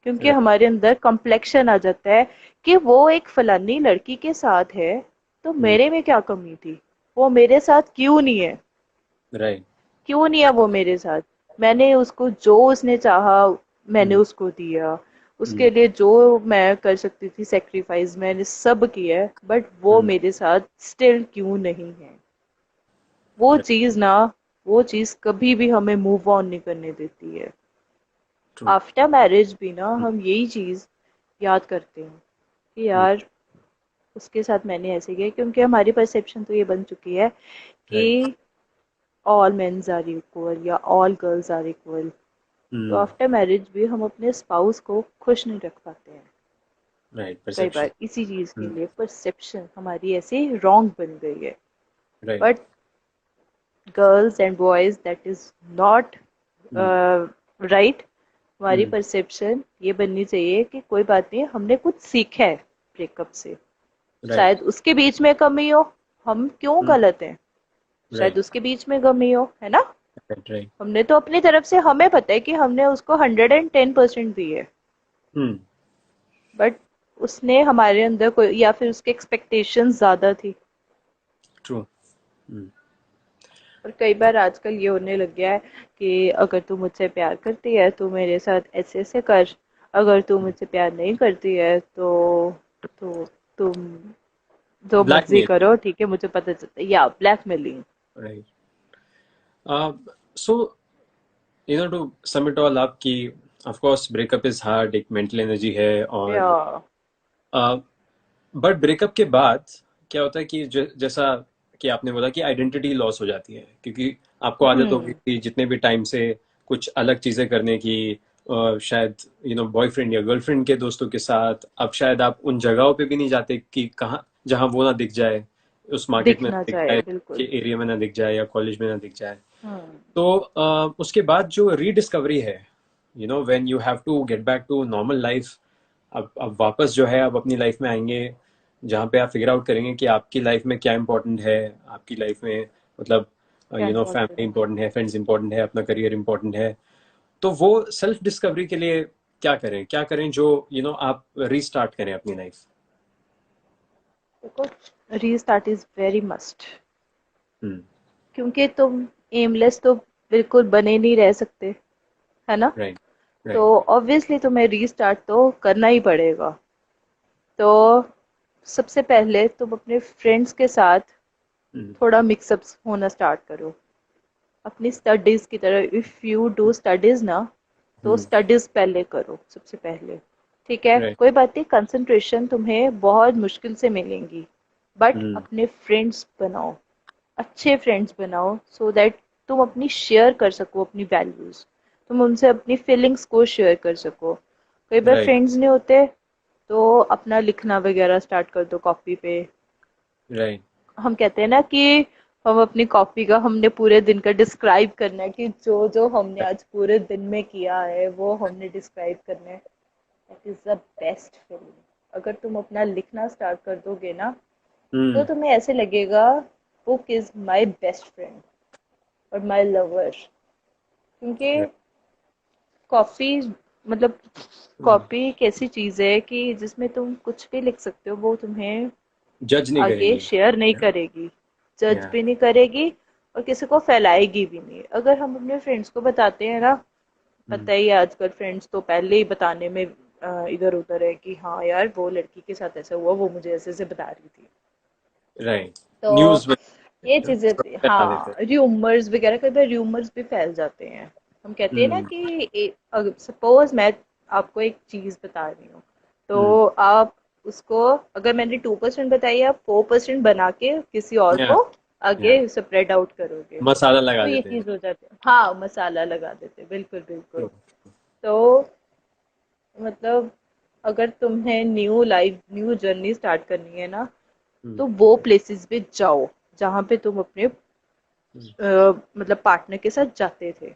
B: क्योंकि
A: राइट।
B: हमारे अंदर कम्प्लेक्शन आ जाता है कि वो एक फलानी लड़की के साथ है, तो
A: हम्म।
B: मेरे में क्या कमी थी, वो मेरे साथ क्यों नहीं है,
A: राइट।
B: क्यों नहीं है वो मेरे साथ। मैंने उसको जो उसने चाहा मैंने
A: हम्म।
B: उसको दिया,
A: हम्म।
B: उसके लिए जो मैं कर सकती थी सेक्रीफाइस मैंने सब किया है, बट वो
A: हम्म।
B: मेरे साथ स्टिल क्यों नहीं है। वो
A: राइट।
B: चीज ना, वो चीज कभी भी हमें मूव ऑन नहीं करने देती है।
A: ट्रू।
B: आफ्टर मैरिज भी ना
A: हम्म।
B: हम यही चीज याद करते हैं कि
A: हम्म।
B: यार उसके साथ मैंने ऐसे किया, क्योंकि हमारी परसेप्शन तो ये बन चुकी है
A: राइट।
B: कि ऑल मेन्स आर इक्वल या ऑल गर्ल्स आर इक्वल। तो
A: हम्म।
B: आफ्टर मैरिज भी हम अपने स्पाउस को खुश नहीं रख पाते हैं।
A: राइट।
B: कई
A: परसेप्शन।
B: बार इसी चीज के
A: हम्म।
B: लिए परसेप्शन हमारी ऐसे रॉन्ग बन गई है।
A: Right.
B: But girls and boys that is not
A: hmm.
B: Right. हमारी
A: हम्म।
B: परसेप्शन ये बननी चाहिए कि कोई बात नहीं, हमने कुछ सीखा है ब्रेकअप से,
A: राइट।
B: शायद उसके बीच में कमी हो, हम क्यों
A: हम्म।
B: गलत हैं, शायद
A: राइट।
B: उसके बीच में कमी हो, है ना।
A: राइट। राइट।
B: हमने तो अपनी तरफ से, हमें पता है कि हमने उसको 110% दी है,
A: हम्म।
B: बट उसने हमारे अंदर कोई, या फिर उसके एक्सपेक्टेशंस ज्यादा थी।
A: ट्रू। हम्म।
B: और कई बार आजकल ये होने लग गया है कि अगर तू मुझसे प्यार करती है तो मेरे साथ ऐसे ऐसे कर, अगर तू मुझसे प्यार नहीं करती है तो तुम जो मर्जी
A: ब्लैकमेल।
B: करो, ठीक है, मुझे पता चलता है, yeah blackmailing.
A: Right. So to sum it all up कि of course breakup is hard, एक मेंटल एनर्जी है
B: या
A: और बट ब्रेकअप के बाद क्या होता है कि जैसा कि आपने बोला कि आइडेंटिटी लॉस हो जाती है, क्योंकि आपको आदत हो गई
B: हम्म।
A: थी जितने भी टाइम से कुछ अलग चीजें करने की, शायद बॉयफ्रेंड या गर्लफ्रेंड के दोस्तों के साथ, अब शायद आप उन जगहों पे भी नहीं जाते कि कहाँ, जहाँ वो ना दिख जाए, उस मार्केट में ना
B: दिखना
A: दिख
B: चाहे
A: जाए, के
B: बिल्कुल।
A: एरिया में ना दिख जाए, या कॉलेज में ना दिख जाए।
B: हम्म।
A: तो उसके बाद जो रीडिस्कवरी है, when you have to get back to normal life, अब वापस जो है अब अपनी लाइफ में आएंगे, जहाँ पे आप फिगर आउट करेंगे कि आपकी लाइफ में क्या इंपॉर्टेंट है, आपकी लाइफ में मतलब
B: क्या
A: फैमिली
B: इम्पोर्टेंट है।
A: इंपॉर्टेंट है, फ्रेंड्स इंपॉर्टेंट है, अपना करियर इंपॉर्टेंट है। तो वो सेल्फ डिस्कवरी के लिए क्या करें जो आप रीस्टार्ट करें अपनी लाइफ।
B: देखो, रीस्टार्ट इज वेरी मस्ट,
A: हम्म।
B: क्योंकि तुम एमलेस तो बिल्कुल बने नहीं रह सकते, है ना।
A: राइट।
B: तो
A: राइट।
B: ऑब्वियसली तुम्हें रीस्टार्ट तो करना ही पड़ेगा। तो सबसे पहले तुम अपने फ्रेंड्स के साथ
A: हम्म।
B: थोड़ा मिक्सअप्स होना स्टार्ट करो, अपनी स्टडीज की तरह। इफ यू डू स्टडीज ना, तो
A: हम्म।
B: स्टडीज पहले करो सबसे पहले। ठीक है,
A: राइट।
B: कोई बात नहीं, कंसंट्रेशन तुम्हें बहुत मुश्किल से मिलेंगी, बट
A: हम्म।
B: अपने फ्रेंड्स बनाओ, अच्छे फ्रेंड्स बनाओ, सो दैट तुम अपनी शेयर कर सको अपनी वैल्यूज, तुम उनसे अपनी फीलिंग्स को शेयर कर सको। कई बार
A: राइट।
B: फ्रेंड्स नहीं होते, तो अपना लिखना वगैरह स्टार्ट कर दो कॉपी पे।
A: राइट।
B: हम कहते हैं ना कि हम अपनी कॉपी का, हमने पूरे दिन का डिस्क्राइब करना है कि जो जो हमने आज पूरे दिन में किया है वो हमने डिस्क्राइब करना है। That is the best feeling. अगर तुम अपना लिखना स्टार्ट कर दोगे ना, तो
A: हम्म।
B: तुम्हें ऐसे लगेगा book is my best friend और माई लवर। क्योंकि
A: राइट।
B: कॉपी, मतलब
A: हम्म।
B: कॉपी एक ऐसी चीज है कि जिसमें तुम कुछ भी लिख सकते हो, वो तुम्हें
A: जज नहीं
B: आगे
A: करेगी।
B: शेयर नहीं करेगी, जज
A: या।
B: भी नहीं करेगी, और किसी को फैलाएगी भी नहीं। अगर हम अपने फ्रेंड्स को बताते हैं ना,
A: हम्म।
B: पता ही है आजकल फ्रेंड्स तो पहले ही बताने में इधर उधर है कि हाँ यार वो लड़की के साथ ऐसा हुआ, वो मुझे ऐसे ऐसे बता रही थी।
A: राइट।
B: तो
A: न्यूज में
B: ये चीजें,
A: फैला देते
B: हाँ,
A: हैं।
B: र्यूमर्स वगैरह, कई बार र्यूमर्स भी फैल जाते हैं। हम कहते हैं ना
A: हम्म।
B: कि सपोज मैं आपको एक चीज बता रही हूँ,
A: हम्म।
B: तो आप उसको, अगर मैंने 2% बताई, आप 4% बना के किसी और
A: या।
B: को
A: या।
B: आगे स्प्रेड आउट करोगे।
A: मसाला लगा
B: तो ये
A: देते हैं।
B: चीज हो जाती है, हाँ, मसाला लगा देते, बिल्कुल बिल्कुल।
A: True.
B: तो मतलब अगर तुम्हें new life, new journey start करनी है ना,
A: हम्म।
B: तो वो प्लेसेस पे जाओ जहाँ पे तुम अपने
A: हम्म।
B: मतलब पार्टनर के साथ जाते थे,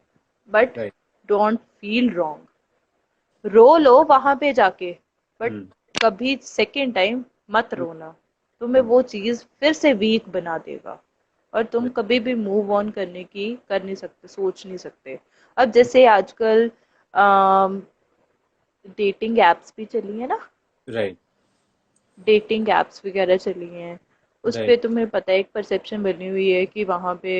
B: but
A: right.
B: Don't feel wrong. रो लो वहां पे जाके, बट
A: हम्म।
B: कभी सेकेंड टाइम मत
A: हम्म।
B: रोना। तुम्हें
A: हम्म।
B: वो चीज फिर से वीक बना देगा, और तुम
A: राइट।
B: कभी भी मूव ऑन करने की कर नहीं सकते, सोच नहीं सकते। अब जैसे आजकल डेटिंग एप्स भी चली है ना,
A: राइट।
B: डेटिंग एप्स वगैरह चली हैं, उस पे
A: राइट।
B: तुम्हें पता है एक परसेप्शन बनी हुई है कि वहाँ पे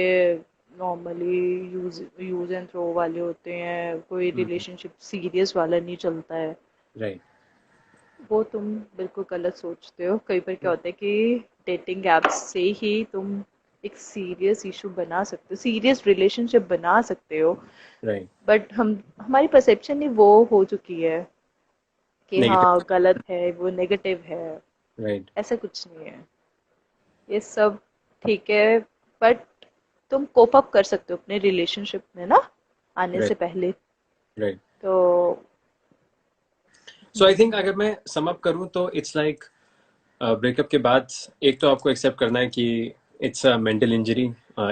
B: normally use use and throw वाले होते हैं, कोई
A: हम्म।
B: रिलेशनशिप सीरियस वाला नहीं चलता है।
A: राइट।
B: वो तुम बिल्कुल गलत सोचते हो। कई बार क्या होता है कि डेटिंग एप्स से ही तुम एक सीरियस इशू बना सकते हो, सीरियस रिलेशनशिप बना सकते हो।
A: राइट।
B: बट हम, हमारी परसेप्शन ही वो हो चुकी है कि हाँ
A: नेगेटिव।
B: गलत है, वो नेगेटिव है।
A: राइट।
B: ऐसा कुछ नहीं है, ये सब ठीक है। बट तुम कोप अप कर सकते हो अपने रिलेशनशिप में ना, आने से
A: राइट।
B: पहले।
A: राइट।
B: तो
A: सो आई थिंक अगर मैं सम अप करूं तो इट्स लाइक, ब्रेकअप के बाद एक तो आपको एक्सेप्ट करना है कि it's a mental injury,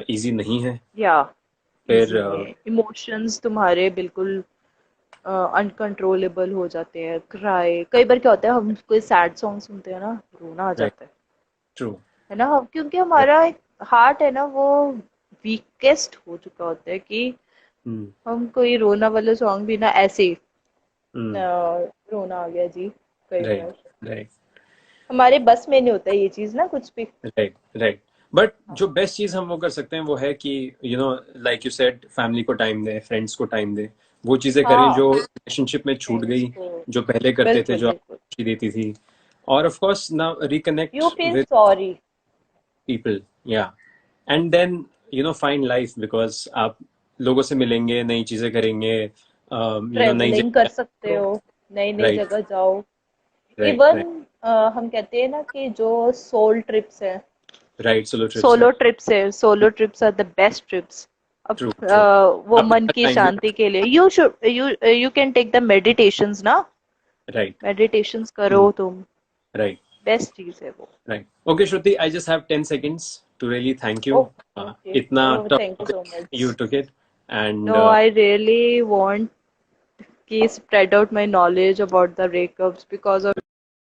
A: easy नहीं है।
B: या,
A: फिर
B: इजी नहीं है, इमोशंस तुम्हारे बिल्कुल अनकंट्रोलेबल हो जाते हैं। क्राई, कई बार क्या होता है, हम कोई सैड सॉन्ग सुनते हैं ना, रोना आ
A: राइट।
B: जाता
A: ट्रू।
B: है ना। क्योंकि
A: राइट।
B: हमारा एक हार्ट है ना, वो वीकेस्ट हो चुका होता है कि
A: हम्म।
B: हम कोई रोना वाला सॉन्ग भी ना ऐसे ही
A: हम्म।
B: रोना आ गया जी, कई
A: राइट।
B: बार
A: राइट।
B: हमारे बस में नहीं होता ये चीज ना कुछ भी।
A: राइट। राइट। बट जो
B: हाँ,
A: बेस्ट चीज हम वो कर सकते हैं वो है कि लाइक यू सेड, फैमिली को टाइम दे, फ्रेंड्स को टाइम दे, वो चीजें करें
B: हाँ,
A: जो रिलेशनशिप में छूट
B: फ्रेंड्स
A: गई,
B: को,
A: जो पहले करते थे,
B: बिल्कुल
A: जो आपको
B: बिल्कुल।
A: खुशी देती थी। और ऑफ कोर्स ना
B: you
A: reconnect
B: feel
A: with
B: sorry.
A: People. Yeah. And then find life, because आप लोगों से मिलेंगे, नई चीजें करेंगे, नई
B: ट्रेवलिंग कर
A: जगह।
B: सकते हो, नई नई
A: राइट।
B: जगह जाओ।
A: राइट।
B: Even
A: right.
B: हम कहते हैं ना कि जो सोल ट्रिप्स है,
A: right. Solo trips.
B: Solo trips है, solo trips are the best trips. अब
A: ट्रू ट्रू।
B: वो
A: आप
B: मन
A: इतना
B: की
A: टाइम भी
B: शांति के लिए you can take the meditations ना।
A: राइट।
B: मेडिटेशंस करो तुम।
A: राइट
B: बेस्ट चीज है वो।
A: Right. Okay Shruti, I just have 10 seconds to really thank you.
B: Okay.
A: इतना
B: oh
A: tough
B: thank you so
A: topic
B: much.
A: You took it and
B: know I really want कि spread out my knowledge about the breakups because of